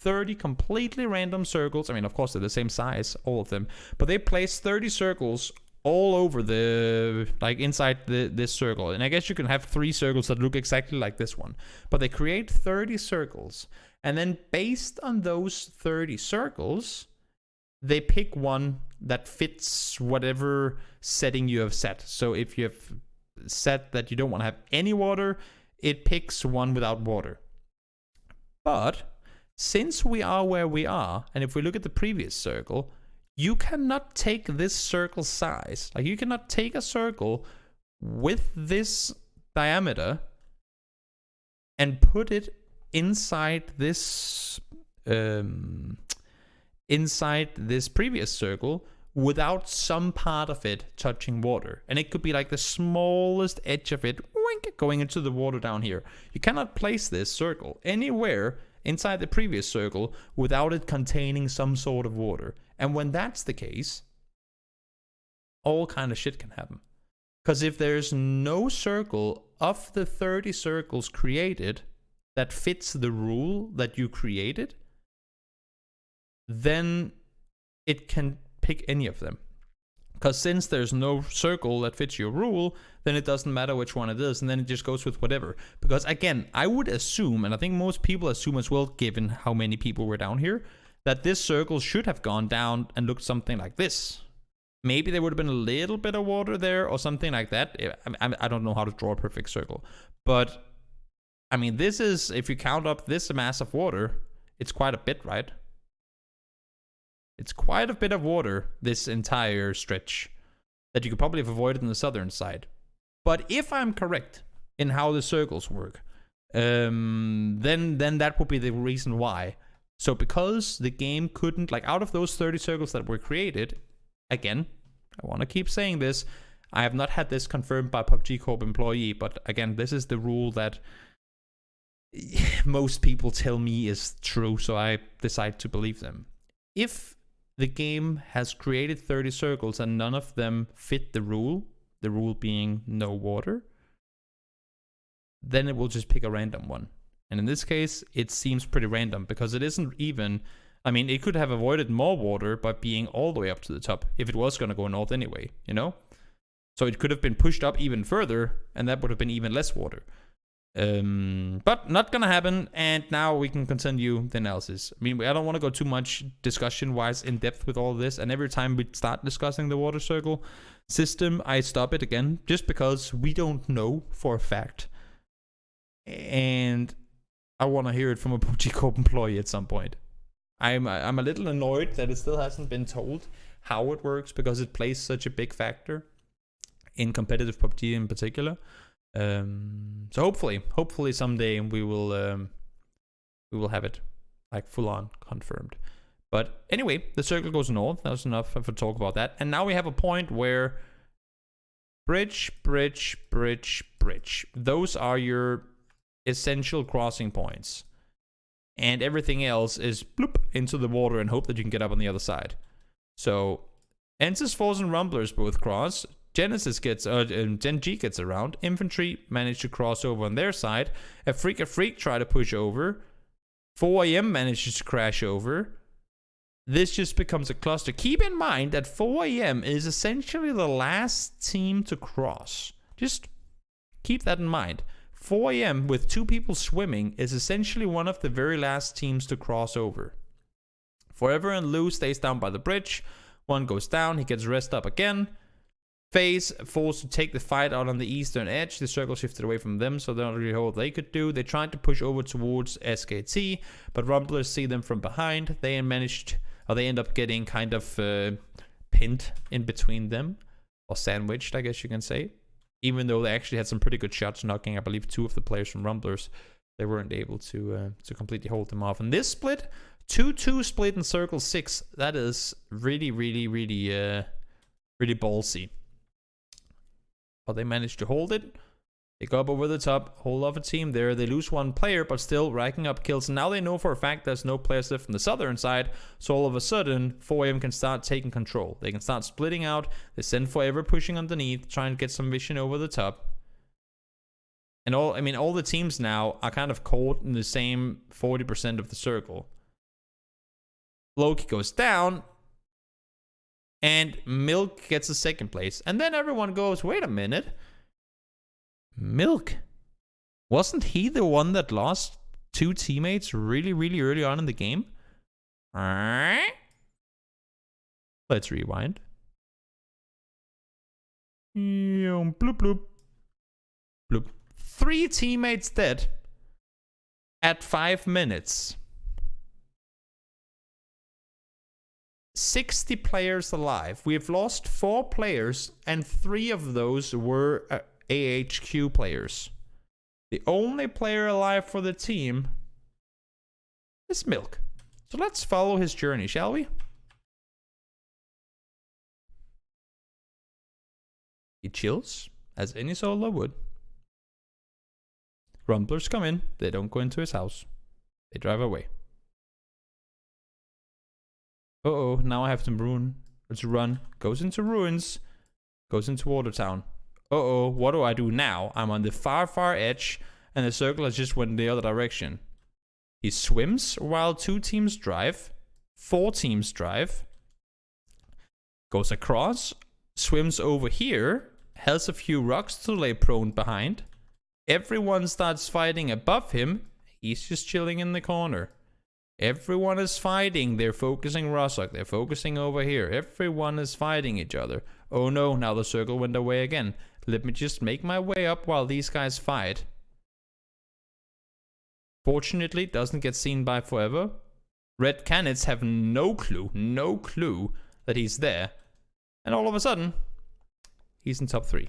30 completely random circles. I mean, of course, they're the same size, all of them, but they place 30 circles all over the, like inside this circle. And I guess you can have 3 circles that look exactly like this one, but they create 30 circles. And then based on those 30 circles, they pick one that fits whatever setting you have set. So if you have set that you don't want to have any water, it picks one without water. But since we are where we are, and if we look at the previous circle, you cannot take this circle size. Like, you cannot take a circle with this diameter and put it inside this previous circle without some part of it touching water. And it could be like the smallest edge of it going into the water down here. You cannot place this circle anywhere inside the previous circle without it containing some sort of water. And when that's the case, all kind of shit can happen. Because if there's no circle of the 30 circles created that fits the rule that you created, then it can pick any of them. Because since there's no circle that fits your rule, then it doesn't matter which one it is, and then it just goes with whatever. Because again, I would assume, and I think most people assume as well, given how many people were down here, that this circle should have gone down and looked something like this. Maybe there would have been a little bit of water there or something like that. I don't know how to draw a perfect circle. But, I mean, this is, if you count up this mass of water, it's quite a bit, right? It's quite a bit of water, this entire stretch, that you could probably have avoided on the southern side. But if I'm correct in how the circles work, then that would be the reason why. So because the game couldn't, like, out of those 30 circles that were created, again, I want to keep saying this, I have not had this confirmed by PUBG Corp employee, but again, this is the rule that most people tell me is true, so I decide to believe them. If the game has created 30 circles and none of them fit the rule being no water, then it will just pick a random one. And in this case, it seems pretty random because it isn't even, I mean, it could have avoided more water by being all the way up to the top if it was going to go north anyway, you know? So it could have been pushed up even further and that would have been even less water. But not gonna happen, and now we can continue the analysis. I mean, I don't want to go too much discussion-wise in depth with all this, and every time we start discussing the water circle system, I stop it again, just because we don't know for a fact. And I want to hear it from a PUBG Corp employee at some point. I'm a little annoyed that it still hasn't been told how it works, because it plays such a big factor in competitive PUBG in particular. So hopefully someday we will have it like full on confirmed. But anyway, the circle goes north. That was enough for talk about that. And now we have a point where bridge. Those are your essential crossing points. And everything else is bloop into the water and hope that you can get up on the other side. So Ensis, Force, and Rumblers both cross. Genesis gets, Gen G gets around. Infantry managed to cross over on their side. A Freak try to push over. 4am manages to crash over. This just becomes a cluster. Keep in mind that 4am is essentially the last team to cross. Just keep that in mind. 4am with 2 people swimming is essentially one of the very last teams to cross over. Forever and Lou stays down by the bridge. One goes down, he gets rest up again. FaZe forced to take the fight out on the eastern edge. The circle shifted away from them, so they don't really know what they could do. They tried to push over towards SKT, but Rumblers see them from behind. They end up getting kind of pinned in between them, or sandwiched, I guess you can say. Even though they actually had some pretty good shots, knocking, I believe, 2 of the players from Rumblers. They weren't able to completely hold them off. And this split, 2-2 split in Circle 6, that is really ballsy. But they managed to hold it. They go up over the top, hold off a team there. They lose 1 player, but still racking up kills. And now they know for a fact there's no players left from the southern side. So all of a sudden, 4am can start taking control. They can start splitting out. They send Forever pushing underneath, trying to get some vision over the top. And all the teams now are kind of caught in the same 40% of the circle. Loki goes down. And Milk gets a 2nd place. And then everyone goes, wait a minute. Milk? Wasn't he the one that lost 2 teammates really early on in the game? Let's rewind. Bloop, bloop. Bloop. 3 teammates dead at 5 minutes. 60 players alive. We have lost 4 players, and 3 of those were AHQ players. The only player alive for the team is Milk. So let's follow his journey, shall we? He chills, as any solo would. Rumblers come in. They don't go into his house. They drive away. Uh-oh, now I have to run. Goes into ruins. Goes into Watertown. Uh-oh, what do I do now? I'm on the far edge, and the circle has just went the other direction. He swims while 2 teams drive. 4 teams drive. Goes across. Swims over here. Has a few rocks to lay prone behind. Everyone starts fighting above him. He's just chilling in the corner. Everyone is fighting. They're focusing Rosok. They're focusing over here. Everyone is fighting each other. Oh no, now the circle went away again. Let me just make my way up while these guys fight. Fortunately, it doesn't get seen by Forever. Red Canids have no clue that he's there. And all of a sudden, he's in top 3.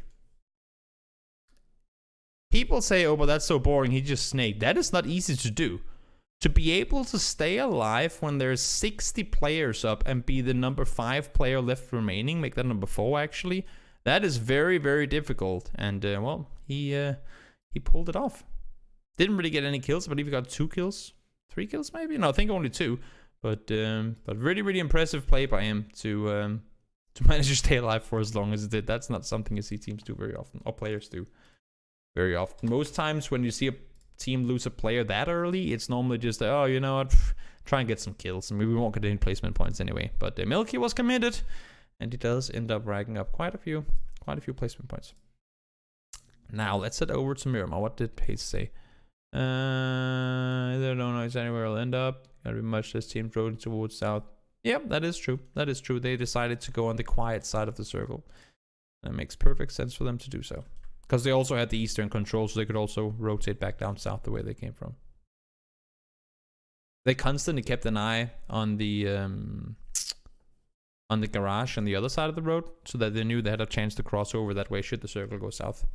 People say, oh, but that's so boring, he just snaked. That is not easy to do. To be able to stay alive when there's 60 players up and be the number 5 player left remaining, make that number 4 actually, that is very, very difficult. And, well, he pulled it off. Didn't really get any kills. I believe he got 2 kills. 3 kills maybe? No, I think only 2. But really, really impressive play by him to manage to stay alive for as long as it did. That's not something you see teams do very often, or players do very often. Most times when you see a team lose a player that early, it's normally just, oh, you know what, try and get some kills. And we won't get any placement points anyway. But Milky was committed, and he does end up racking up quite a few placement points. Now, let's head over to Miramar. What did Pace say? I don't know it's anywhere I'll end up. Gotta be much less team rolling towards south. Yep, that is true. That is true. They decided to go on the quiet side of the circle. That makes perfect sense for them to do so. Because they also had the eastern control, so they could also rotate back down south the way they came from. They constantly kept an eye on the garage on the other side of the road, so that they knew they had a chance to cross over that way should the circle go south.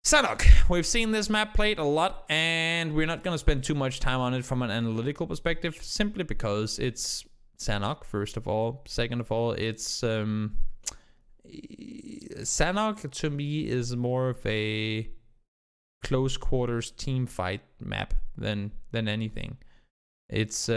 Sanhok. We've seen this map played a lot, and we're not going to spend too much time on it from an analytical perspective, simply because it's Sanhok, first of all. Second of all, it's Sanhok to me is more of a close quarters team fight map than anything. It's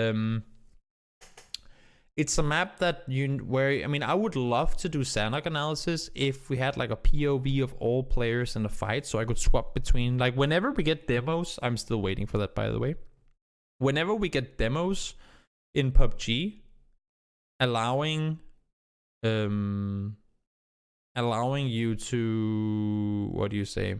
a map that I mean, I would love to do Sanhok analysis if we had like a POV of all players in the fight, so I could swap between, like, whenever we get demos. I'm still waiting for that, by the way. Whenever we get demos in PUBG, allowing you to, what do you say?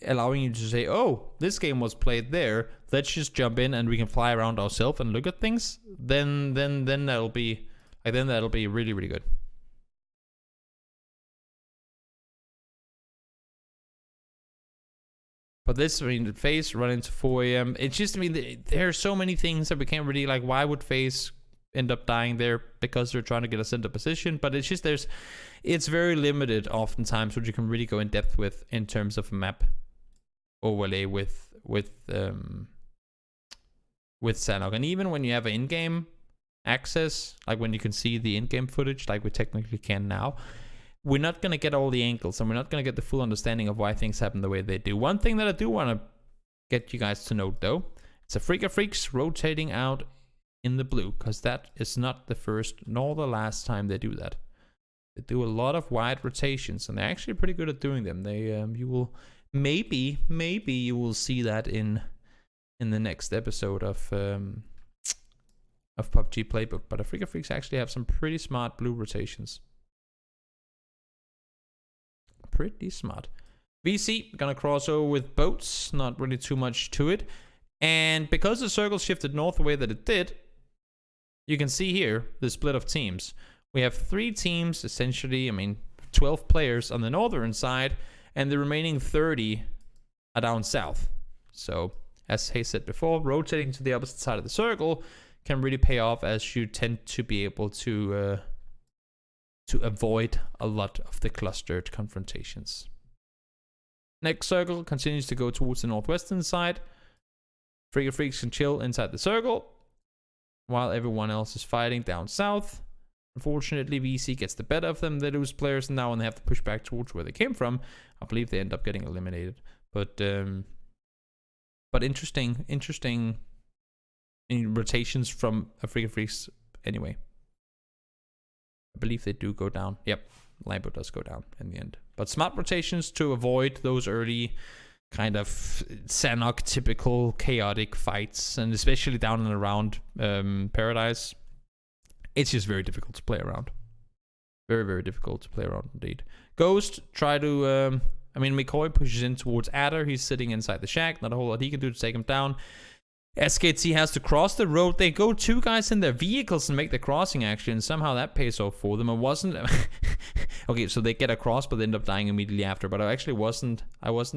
Allowing you to say, oh, this game was played there, let's just jump in and we can fly around ourselves and look at things, then that'll be really, really good. But this, I mean, FaZe run into 4 AM. It's just, I mean, there are so many things that we can't really, like, why would FaZe end up dying there? Because they're trying to get us into position. But it's just, it's very limited oftentimes what you can really go in depth with in terms of map overlay with Sanhok. And even when you have an in-game access, like when you can see the in-game footage, like we technically can now, we're not going to get all the angles, and we're not going to get the full understanding of why things happen the way they do. One thing that I do want to get you guys to note, though, it's a Freak of Freaks rotating out in the blue, because that is not the first nor the last time they do that. They do a lot of wide rotations, and they're actually pretty good at doing them. They you will maybe you will see that in the next episode of PUBG Playbook. But the Freak of Freaks actually have some pretty smart blue rotations. Pretty smart. VC gonna cross over with boats, not really too much to it. And because the circle shifted north the way that it did, you can see here the split of teams. We have 3 teams, essentially, I mean, 12 players on the northern side, and the remaining 30 are down south. So, as Hay said before, rotating to the opposite side of the circle can really pay off, as you tend to be able to avoid a lot of the clustered confrontations. Next circle continues to go towards the northwestern side. Freak of Freaks can chill inside the circle, while everyone else is fighting down south. Unfortunately, VC gets the better of them. They lose players now, and they have to push back towards where they came from. I believe they end up getting eliminated. But interesting in rotations from a Freak of Freaks anyway. I believe they do go down. Yep, Lambo does go down in the end. But smart rotations to avoid those early kind of Sanhok typical chaotic fights, and especially down and around Paradise. It's just very difficult to play around. Very, very difficult to play around indeed. Ghost, try to... I mean, McCoy pushes in towards Adder. He's sitting inside the shack. Not a whole lot he can do to take him down. SKT has to cross the road. They go 2 guys in their vehicles and make the crossing actually, and somehow that pays off for them. It wasn't okay, so they get across but they end up dying immediately after. But I wasn't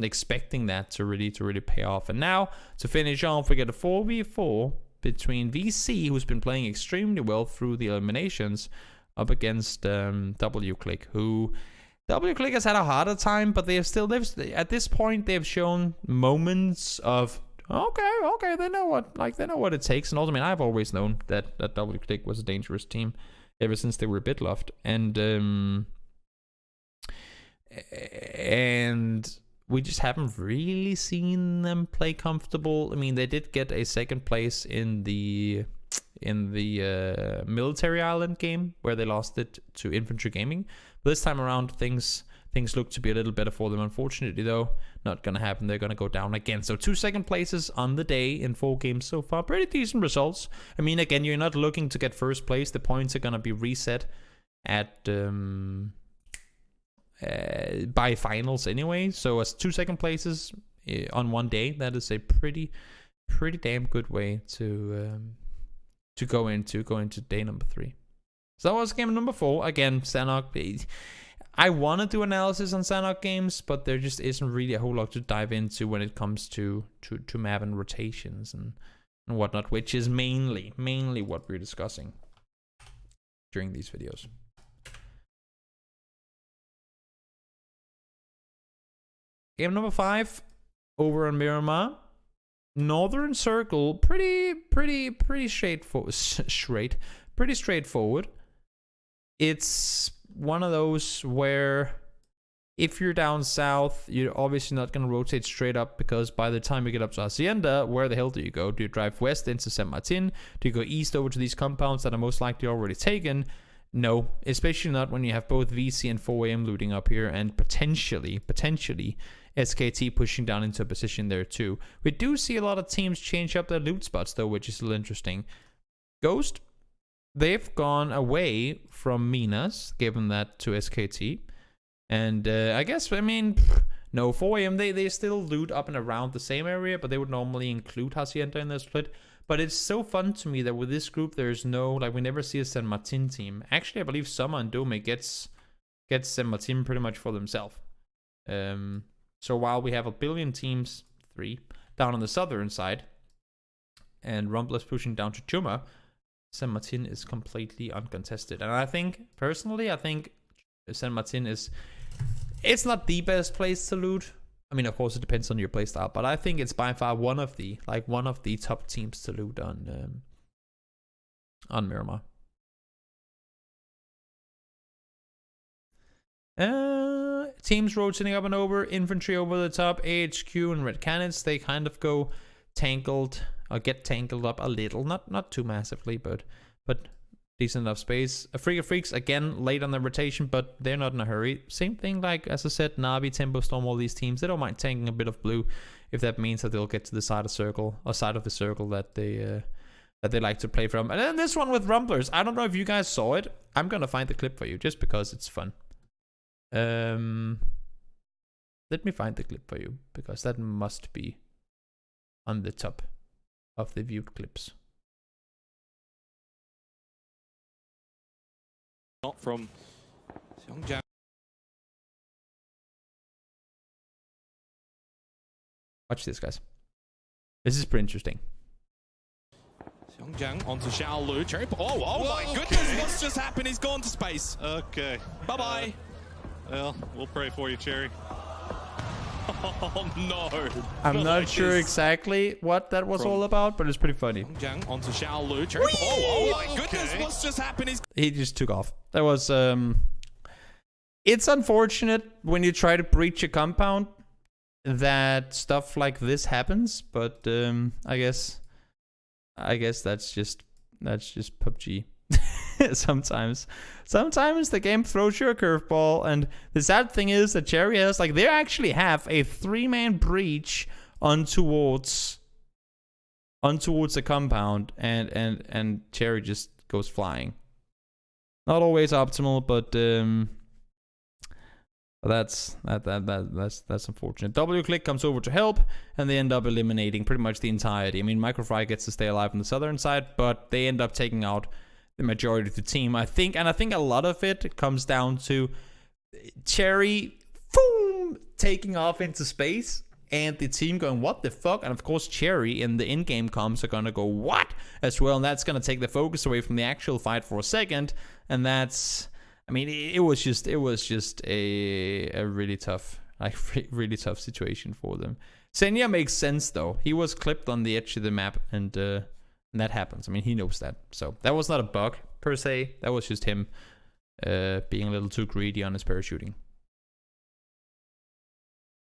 expecting that to really pay off. And now to finish off, we get a 4v4 between VC, who's been playing extremely well through the eliminations, up against WClick, who WClick has had a harder time, but they have still at this point they have shown moments of okay, they know what it takes. And also, I mean, I've always known that WClick was a dangerous team ever since they were Bitloft, and we just haven't really seen them play comfortable. I mean, they did get a 2nd place in the military island game where they lost it to Infantry Gaming. But this time around, things look to be a little better for them. Unfortunately, though, not gonna happen. They're gonna go down again. So 2 2nd places on the day in 4 games so far. Pretty decent results. I mean, again, you're not looking to get 1st place. The points are gonna be reset at by finals anyway. So as 2 2nd places on one day, that is a pretty damn good way to go into day number 3. So that was game number 4. Again, Sanhok. I want to do analysis on Sanhok games, but there just isn't really a whole lot to dive into when it comes to map and rotations and whatnot, which is mainly what we're discussing during these videos. Game number 5 over on Miramar. Northern Circle, pretty straightforward. Pretty straightforward. It's one of those where if you're down south, you're obviously not going to rotate straight up, because by the time you get up to Hacienda, where the hell do you go? Do you drive west into San Martin? Do you go east over to these compounds that are most likely already taken? No, especially not when you have both VC and 4AM looting up here, and potentially SKT pushing down into a position there too. We do see a lot of teams change up their loot spots though, which is a little interesting. Ghost, they've gone away from Minas, given that to SKT. And I guess, I mean, no, 4AM, they still loot up and around the same area, but they would normally include Hacienda in their split. But it's so fun to me that with this group, there's no, like, we never see a San Martin team. Actually, I believe Summer and Dome gets San Martin pretty much for themselves. So while we have a billion teams, 3, down on the southern side, and Rumbler's pushing down to Chuma, San Martin is completely uncontested. And I think, personally, San Martin it's not the best place to loot. I mean, of course, it depends on your playstyle, but I think it's by far one of the top teams to loot on Miramar. Teams rotating up and over, infantry over the top, AHQ and red cannons, they kind of go tangled, or get tangled up a little, not too massively, but decent enough space. Freak of Freaks, again, late on the rotation, but they're not in a hurry. Same thing, like, as I said, Navi, Tempo Storm, all these teams, they don't mind tanking a bit of blue if that means that they'll get to the side of the circle that they like to play from. And then this one with Rumblers, I don't know if you guys saw it. I'm gonna find the clip for you just because it's fun. Let me find the clip for you, because that must be on the top of the viewed clips. Not from Xiongjiang. Watch this, guys. This is pretty interesting. Xiongjiang onto Xiaolu. Cherry. Oh my goodness! Okay. What's just happened? He's gone to space. Okay. Bye bye. Well, we'll pray for you, Cherry. Oh no! I'm not sure exactly what that was all about, but it's pretty funny. Xiongjiang onto Xiaolu. Cherry. Oh my goodness! Okay. What's just happened? He just took off. That was it's unfortunate when you try to breach a compound that stuff like this happens, but I guess that's just PUBG. Sometimes the game throws you a curveball, and the sad thing is that Cherry has, like, they actually have a 3-man breach on towards the compound, and Cherry just goes flying. Not always optimal, but But that's unfortunate. W-Click comes over to help, and they end up eliminating pretty much the entirety. I mean, Microfry gets to stay alive on the southern side, but they end up taking out the majority of the team, I think. And I think a lot of it comes down to Cherry, boom, taking off into space, and the team going, what the fuck? And of course, Cherry in the in-game comms are gonna go, what? As well, and that's gonna take the focus away from the actual fight for a second, and that's... I mean, it was just a really tough, really tough situation for them. Senya makes sense though. He was clipped on the edge of the map, and that happens. I mean, he knows that. So that was not a bug per se. That was just him being a little too greedy on his parachuting.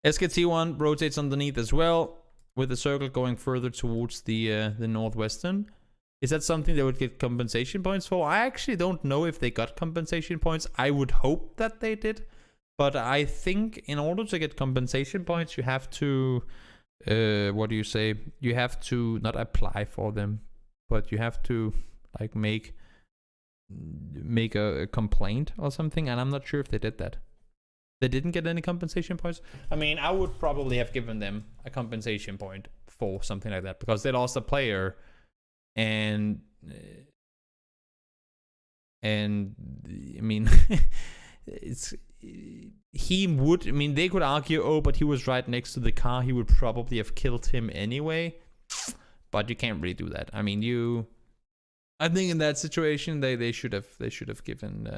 SKT1 rotates underneath as well, with the circle going further towards the northwestern. Is that something they would get compensation points for? I actually don't know if they got compensation points. I would hope that they did. But I think in order to get compensation points, you have to... what do you say? You have to not apply for them, but you have to like make a complaint or something. And I'm not sure if they did that. They didn't get any compensation points. I mean, I would probably have given them a compensation point for something like that, because they lost a player... And I mean, he would, I mean, they could argue, oh, but he was right next to the car, he would probably have killed him anyway. But you can't really do that. I mean, I think in that situation, they should have given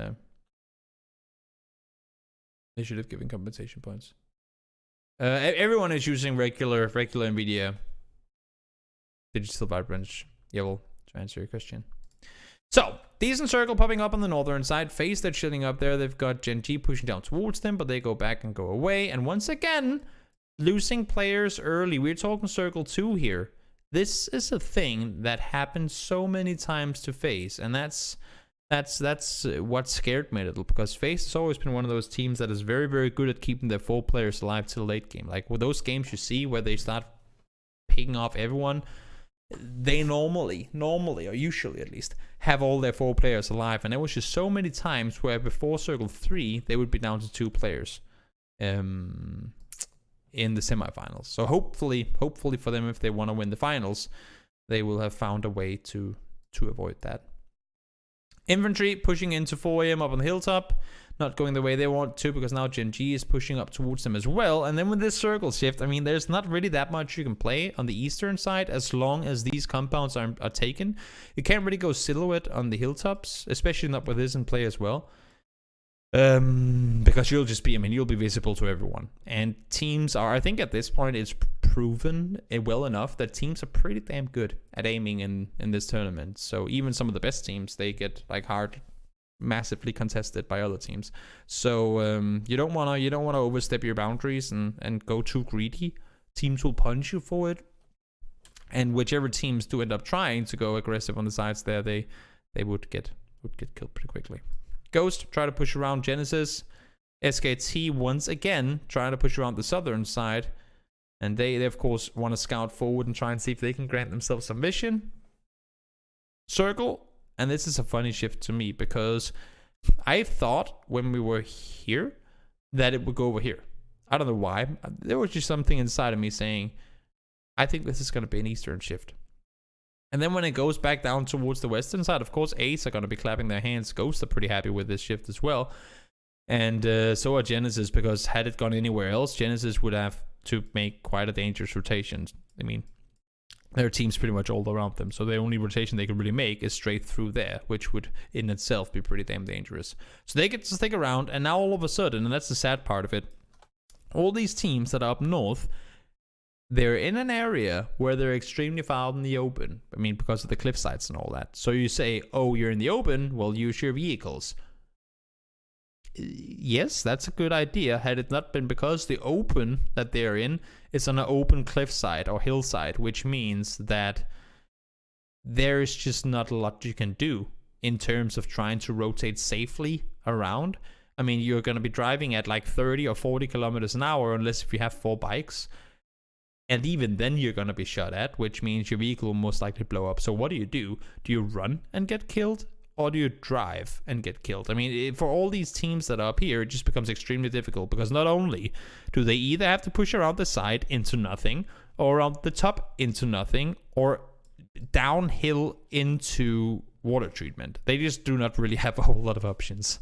compensation points. Everyone is using regular NVIDIA Digital Vibrance. Yeah, well, to answer your question. So, decent circle popping up on the northern side. FaZe, they're chilling up there. They've got Gen G pushing down towards them, but they go back and go away. And once again, losing players early. We're talking circle 2 here. This is a thing that happens so many times to FaZe, and that's what scared me a little, because FaZe has always been one of those teams that is very, very good at keeping their 4 players alive till late game. Like with those games you see where they start picking off everyone, they normally, or usually at least, have all their 4 players alive. And there was just so many times where before Circle 3, they would be down to 2 players in the semifinals. So hopefully for them, if they want to win the finals, they will have found a way to avoid that. Infantry pushing into 4 AM up on the hilltop. Not going the way they want to, because now Gen G is pushing up towards them as well. And then with this circle shift, I mean, there's not really that much you can play on the eastern side as long as these compounds are taken. You can't really go silhouette on the hilltops, especially not with this in play as well. Because you'll just be, I mean, you'll be visible to everyone. And teams are, I think at this point, it's proven well enough that teams are pretty damn good at aiming in this tournament. So even some of the best teams, they get like massively contested by other teams. So you don't wanna overstep your boundaries and go too greedy. Teams will punch you for it. And whichever teams do end up trying to go aggressive on the sides there, they would get killed pretty quickly. Ghost try to push around Genesis. SKT once again trying to push around the southern side. And they of course want to scout forward and try and see if they can grant themselves some mission. Circle. And this is a funny shift to me, because I thought when we were here that it would go over here. I don't know why. There was just something inside of me saying, I think this is going to be an eastern shift. And then when it goes back down towards the western side, of course, Ace are going to be clapping their hands. Ghosts are pretty happy with this shift as well. And so are Genesis, because had it gone anywhere else, Genesis would have to make quite a dangerous rotation. I mean, there are teams pretty much all around them, so the only rotation they can really make is straight through there, which would in itself be pretty damn dangerous. So they get to stick around, and now all of a sudden, and that's the sad part of it, all these teams that are up north, they're in an area where they're extremely far out in the open. I mean, because of the cliff sides and all that. So you say, oh, you're in the open, well, use your vehicles. Yes, that's a good idea, had it not been because the open that they're in is on an open cliffside or hillside, which means that there's just not a lot you can do in terms of trying to rotate safely around. I mean, you're going to be driving at like 30 or 40 kilometers an hour, unless if you have 4 bikes. And even then you're going to be shot at, which means your vehicle will most likely blow up. So what do? Do you run and get killed? or do you drive and get killed? I mean, for all these teams that are up here, it just becomes extremely difficult because not only do they either have to push around the side into nothing, or around the top into nothing, or downhill into water treatment. They just do not really have a whole lot of options.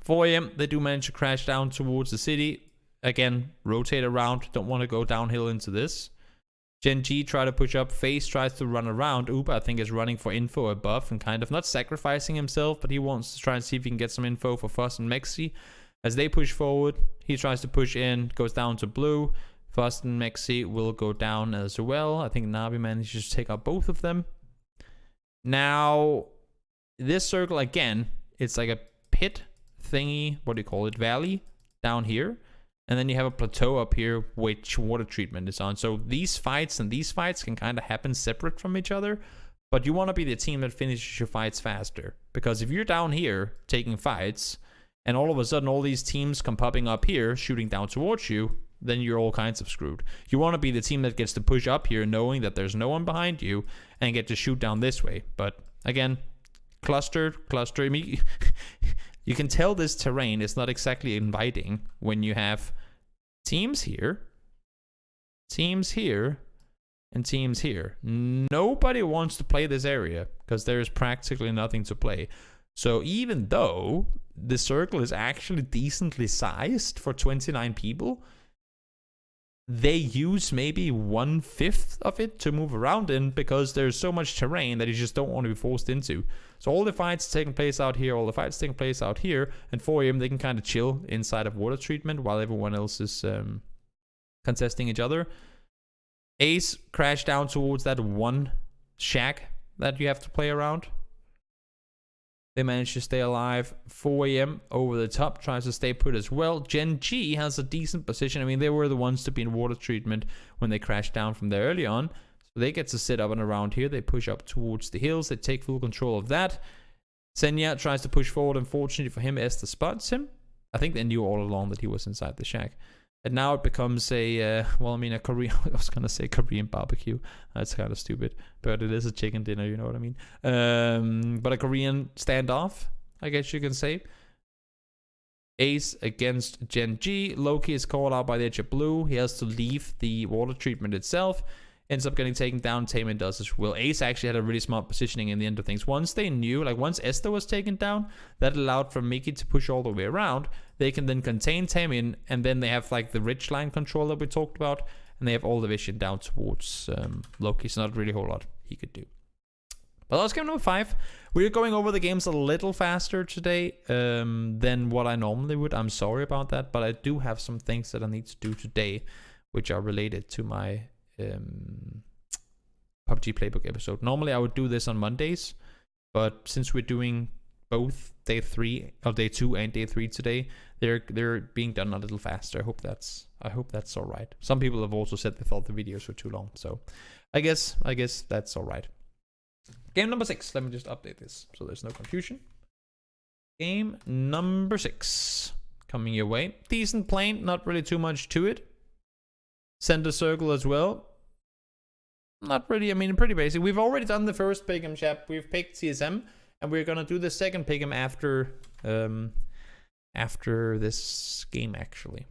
4 a.m., they do manage to crash down towards the city. Again, rotate around. Don't want to go downhill into this. Gen G try to push up. Face tries to run around. Uber, I think, is running for info above and kind of not sacrificing himself, but he wants to try and see if he can get some info for Fuss and Mexi. As they push forward, he tries to push in, goes down to blue. Fuss and Mexi will go down as well. I think Navi manages to take out both of them. Now, this circle, again, it's like a pit thingy, what do you call it, valley down here. And then you have a plateau up here which water treatment is on. So these fights and these fights can kind of happen separate from each other. But you want to be the team that finishes your fights faster. Because if you're down here taking fights, and all of a sudden all these teams come popping up here, shooting down towards you, then you're all kinds of screwed. You want to be the team that gets to push up here knowing that there's no one behind you and get to shoot down this way. But again, cluster. I mean, you can tell this terrain is not exactly inviting when you have teams here, and teams here. Nobody wants to play this area because there is practically nothing to play. So even though the circle is actually decently sized for 29 people, they use maybe 1/5 of it to move around in because there's so much terrain that you just don't want to be forced into. So all the fights taking place out here, all the fights taking place out here, and for him, they can kind of chill inside of water treatment while everyone else is contesting each other. Ace crashed down towards that one shack that you have to play around. They managed to stay alive. 4 a.m. over the top tries to stay put as well. Gen G has a decent position. I mean, they were the ones to be in water treatment when they crashed down from there early on. So they get to sit up and around here. They push up towards the hills. They take full control of that. Senya tries to push forward. Unfortunately for him, Esther spots him. I think they knew all along that he was inside the shack. And now it becomes a, a Korean, I was going to say Korean barbecue. That's kind of stupid. But it is a chicken dinner, you know what I mean? But a Korean standoff, I guess you can say. Ace against Gen G. Loki is called out by the edge of blue. He has to leave the water treatment itself. Ends up getting taken down. Taemin does as well. Ace actually had a really smart positioning in the end of things. Once they knew, like once Esther was taken down, that allowed for Mickey to push all the way around. They can then contain Taemin, and then they have like the ridge line control that we talked about, and they have all the vision down towards Loki. So not really a whole lot he could do. But that's game number 5. We're going over the games a little faster today than what I normally would. I'm sorry about that, but I do have some things that I need to do today, which are related to my PUBG Playbook episode. Normally I would do this on Mondays, but since we're doing both day 2 and day 3 today, they're being done a little faster. I hope that's all right. Some people have also said they thought the videos were too long, so I guess that's all right. Game number 6. Let me just update this so there's no confusion. Game number 6 coming your way. Decent plane, not really too much to it. Center circle as well. Not really, I mean, pretty basic. We've already done the first pick'em, chap. We've picked CSM, and we're gonna do the second pick'em after this game, actually.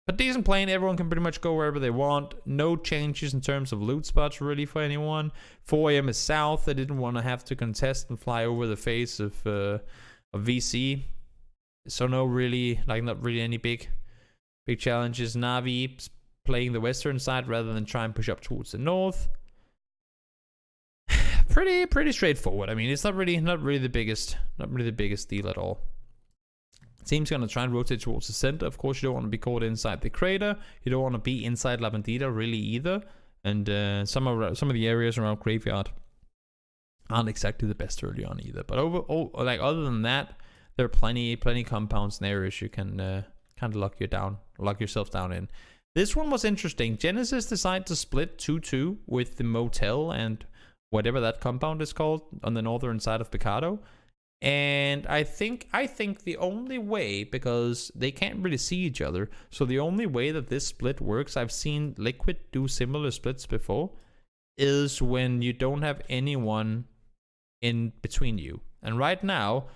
But decent plane, everyone can pretty much go wherever they want. No changes in terms of loot spots, really, for anyone. 4 a.m. is south. They didn't want to have to contest and fly over the face of VC. So not really any big challenges. Navi playing the western side rather than try and push up towards the north. pretty straightforward. I mean, it's not really the biggest deal at all. Team's gonna try and rotate towards the center. Of course, you don't want to be caught inside the crater. You don't want to be inside La Bandita really either. And some of the areas around Graveyard aren't exactly the best early on either. But other than that, there are plenty compounds and areas you can kind of lock yourself down in. This one was interesting. Genesis decided to split 2-2 with the motel and whatever that compound is called on the northern side of Picado. And I think the only way, because they can't really see each other, so the only way that this split works, I've seen Liquid do similar splits before, is when you don't have anyone in between you. And right now,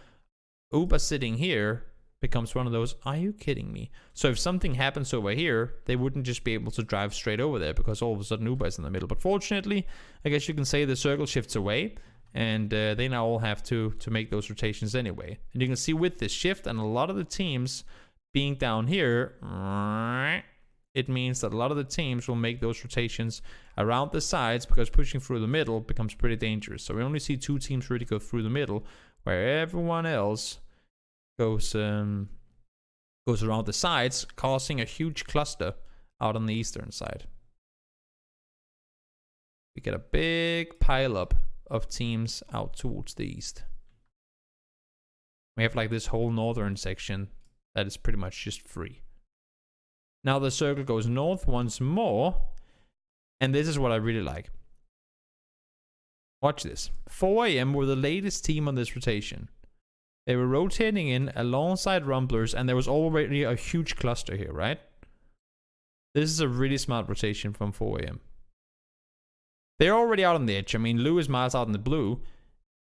Uber sitting here becomes one of those, are you kidding me? So if something happens over here, they wouldn't just be able to drive straight over there because all of a sudden Uber is in the middle. But fortunately, I guess you can say the circle shifts away, and they now all have to make those rotations anyway. And you can see with this shift and a lot of the teams being down here, it means that a lot of the teams will make those rotations around the sides because pushing through the middle becomes pretty dangerous. So we only see 2 teams really go through the middle, where everyone else goes around the sides, causing a huge cluster out on the eastern side. We get a big pile up of teams out towards the east. We have like this whole northern section that is pretty much just free. Now the circle goes north once more, and this is what I really like. Watch this. 4 AM were the latest team on this rotation. They were rotating in alongside Rumblers, and there was already a huge cluster here, right? This is a really smart rotation from 4 AM. They're already out on the edge. I mean, Lou is miles out in the blue,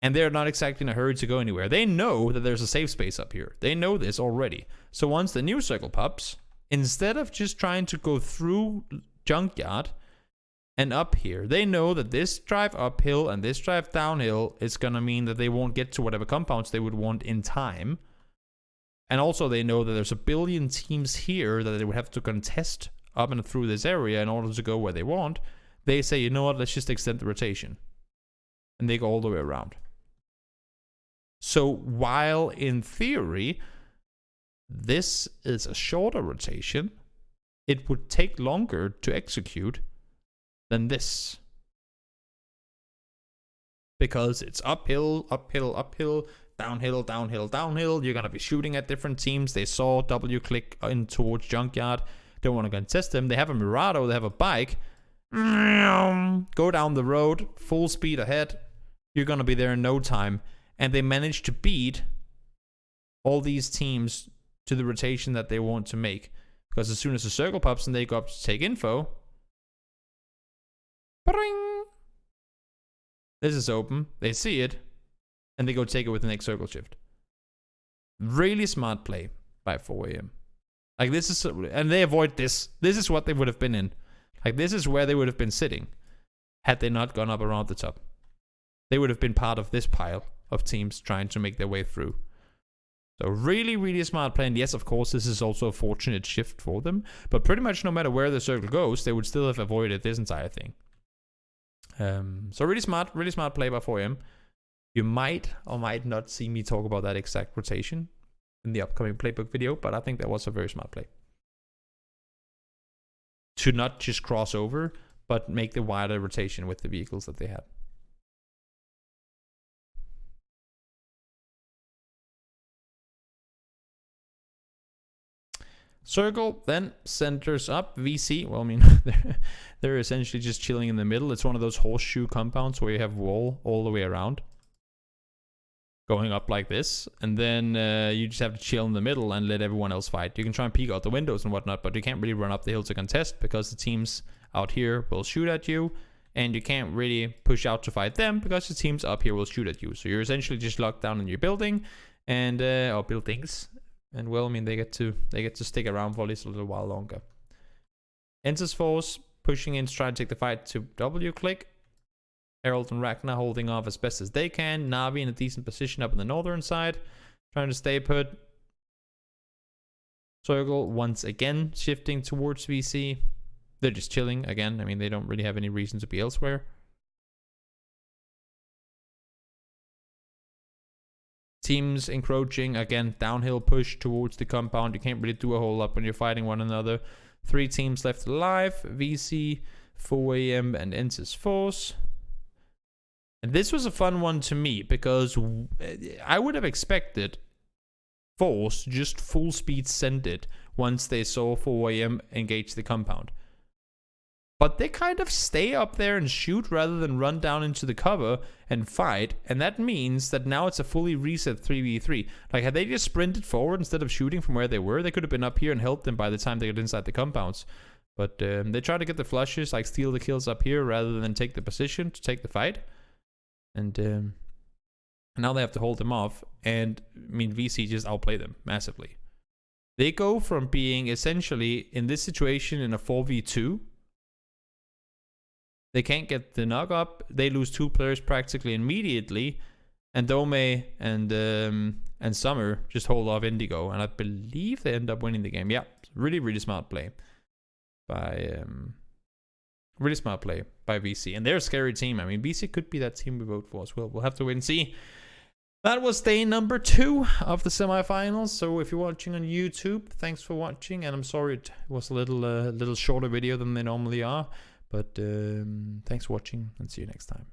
and they're not exactly in a hurry to go anywhere. They know that there's a safe space up here. They know this already. So once the new circle pops, instead of just trying to go through Junkyard and up here, they know that this drive uphill and this drive downhill is going to mean that they won't get to whatever compounds they would want in time. And also they know that there's a billion teams here that they would have to contest up and through this area in order to go where they want. They say, you know what, let's just extend the rotation. And they go all the way around. So while in theory, this is a shorter rotation, it would take longer to execute than this. Because it's uphill, uphill, uphill, downhill, downhill, downhill. You're going to be shooting at different teams. They saw W click in towards Junkyard. Don't want to contest them. They have a Murado. They have a bike. Go down the road, full speed ahead. You're going to be there in no time. And they managed to beat all these teams to the rotation that they want to make. Because as soon as the circle pops and they go up to take info, ba-ring, this is open. They see it, and they go take it with the next circle shift. Really smart play by 4 AM. Like this is, and they avoid this. This is what they would have been in. Like this is where they would have been sitting had they not gone up around the top. They would have been part of this pile of teams trying to make their way through. So really, really smart play. And yes, of course, this is also a fortunate shift for them. But pretty much no matter where the circle goes, they would still have avoided this entire thing. So really smart play by 4 AM. You might or might not see me talk about that exact rotation in the upcoming playbook video, but I think that was a very smart play. To not just cross over, but make the wider rotation with the vehicles that they had. Circle then centers up VC. Well, I mean, they're essentially just chilling in the middle. It's one of those horseshoe compounds where you have wall all the way around, going up like this, and then you just have to chill in the middle and let everyone else fight. You can try and peek out the windows and whatnot, but you can't really run up the hill to contest because the teams out here will shoot at you, and you can't really push out to fight them because the teams up here will shoot at you. So you're essentially just locked down in your building, and or buildings. And well, I mean, they get to stick around for at least a little while longer. Enters Force pushing in to try to take the fight to W click. Herald and Ragnar holding off as best as they can. Navi in a decent position up in the northern side, trying to stay put. Circle once again shifting towards VC. They're just chilling again. I mean, they don't really have any reason to be elsewhere. Teams encroaching, again, downhill push towards the compound. You can't really do a whole lot when you're fighting one another. 3 teams left alive. VC, 4 AM, and Ensis Force. And this was a fun one to me because I would have expected Force just full speed send it once they saw 4 AM engage the compound. But they kind of stay up there and shoot rather than run down into the cover and fight. And that means that now it's a fully reset 3v3. Like, had they just sprinted forward instead of shooting from where they were, they could have been up here and helped them by the time they got inside the compounds. But they try to get the flushes, like steal the kills up here rather than take the position to take the fight. And And now they have to hold them off. And I mean, VC just outplay them massively. They go from being essentially in this situation in a 4v2. They can't get the knock up. They lose 2 players practically immediately. And Dome and Summer just hold off Indigo. And I believe they end up winning the game. Yeah, really, really smart play by VC. And they're a scary team. I mean, VC could be that team we vote for as well. We'll have to wait and see. That was day number 2 of the semifinals. So if you're watching on YouTube, thanks for watching. And I'm sorry it was a little shorter video than they normally are. But thanks for watching and see you next time.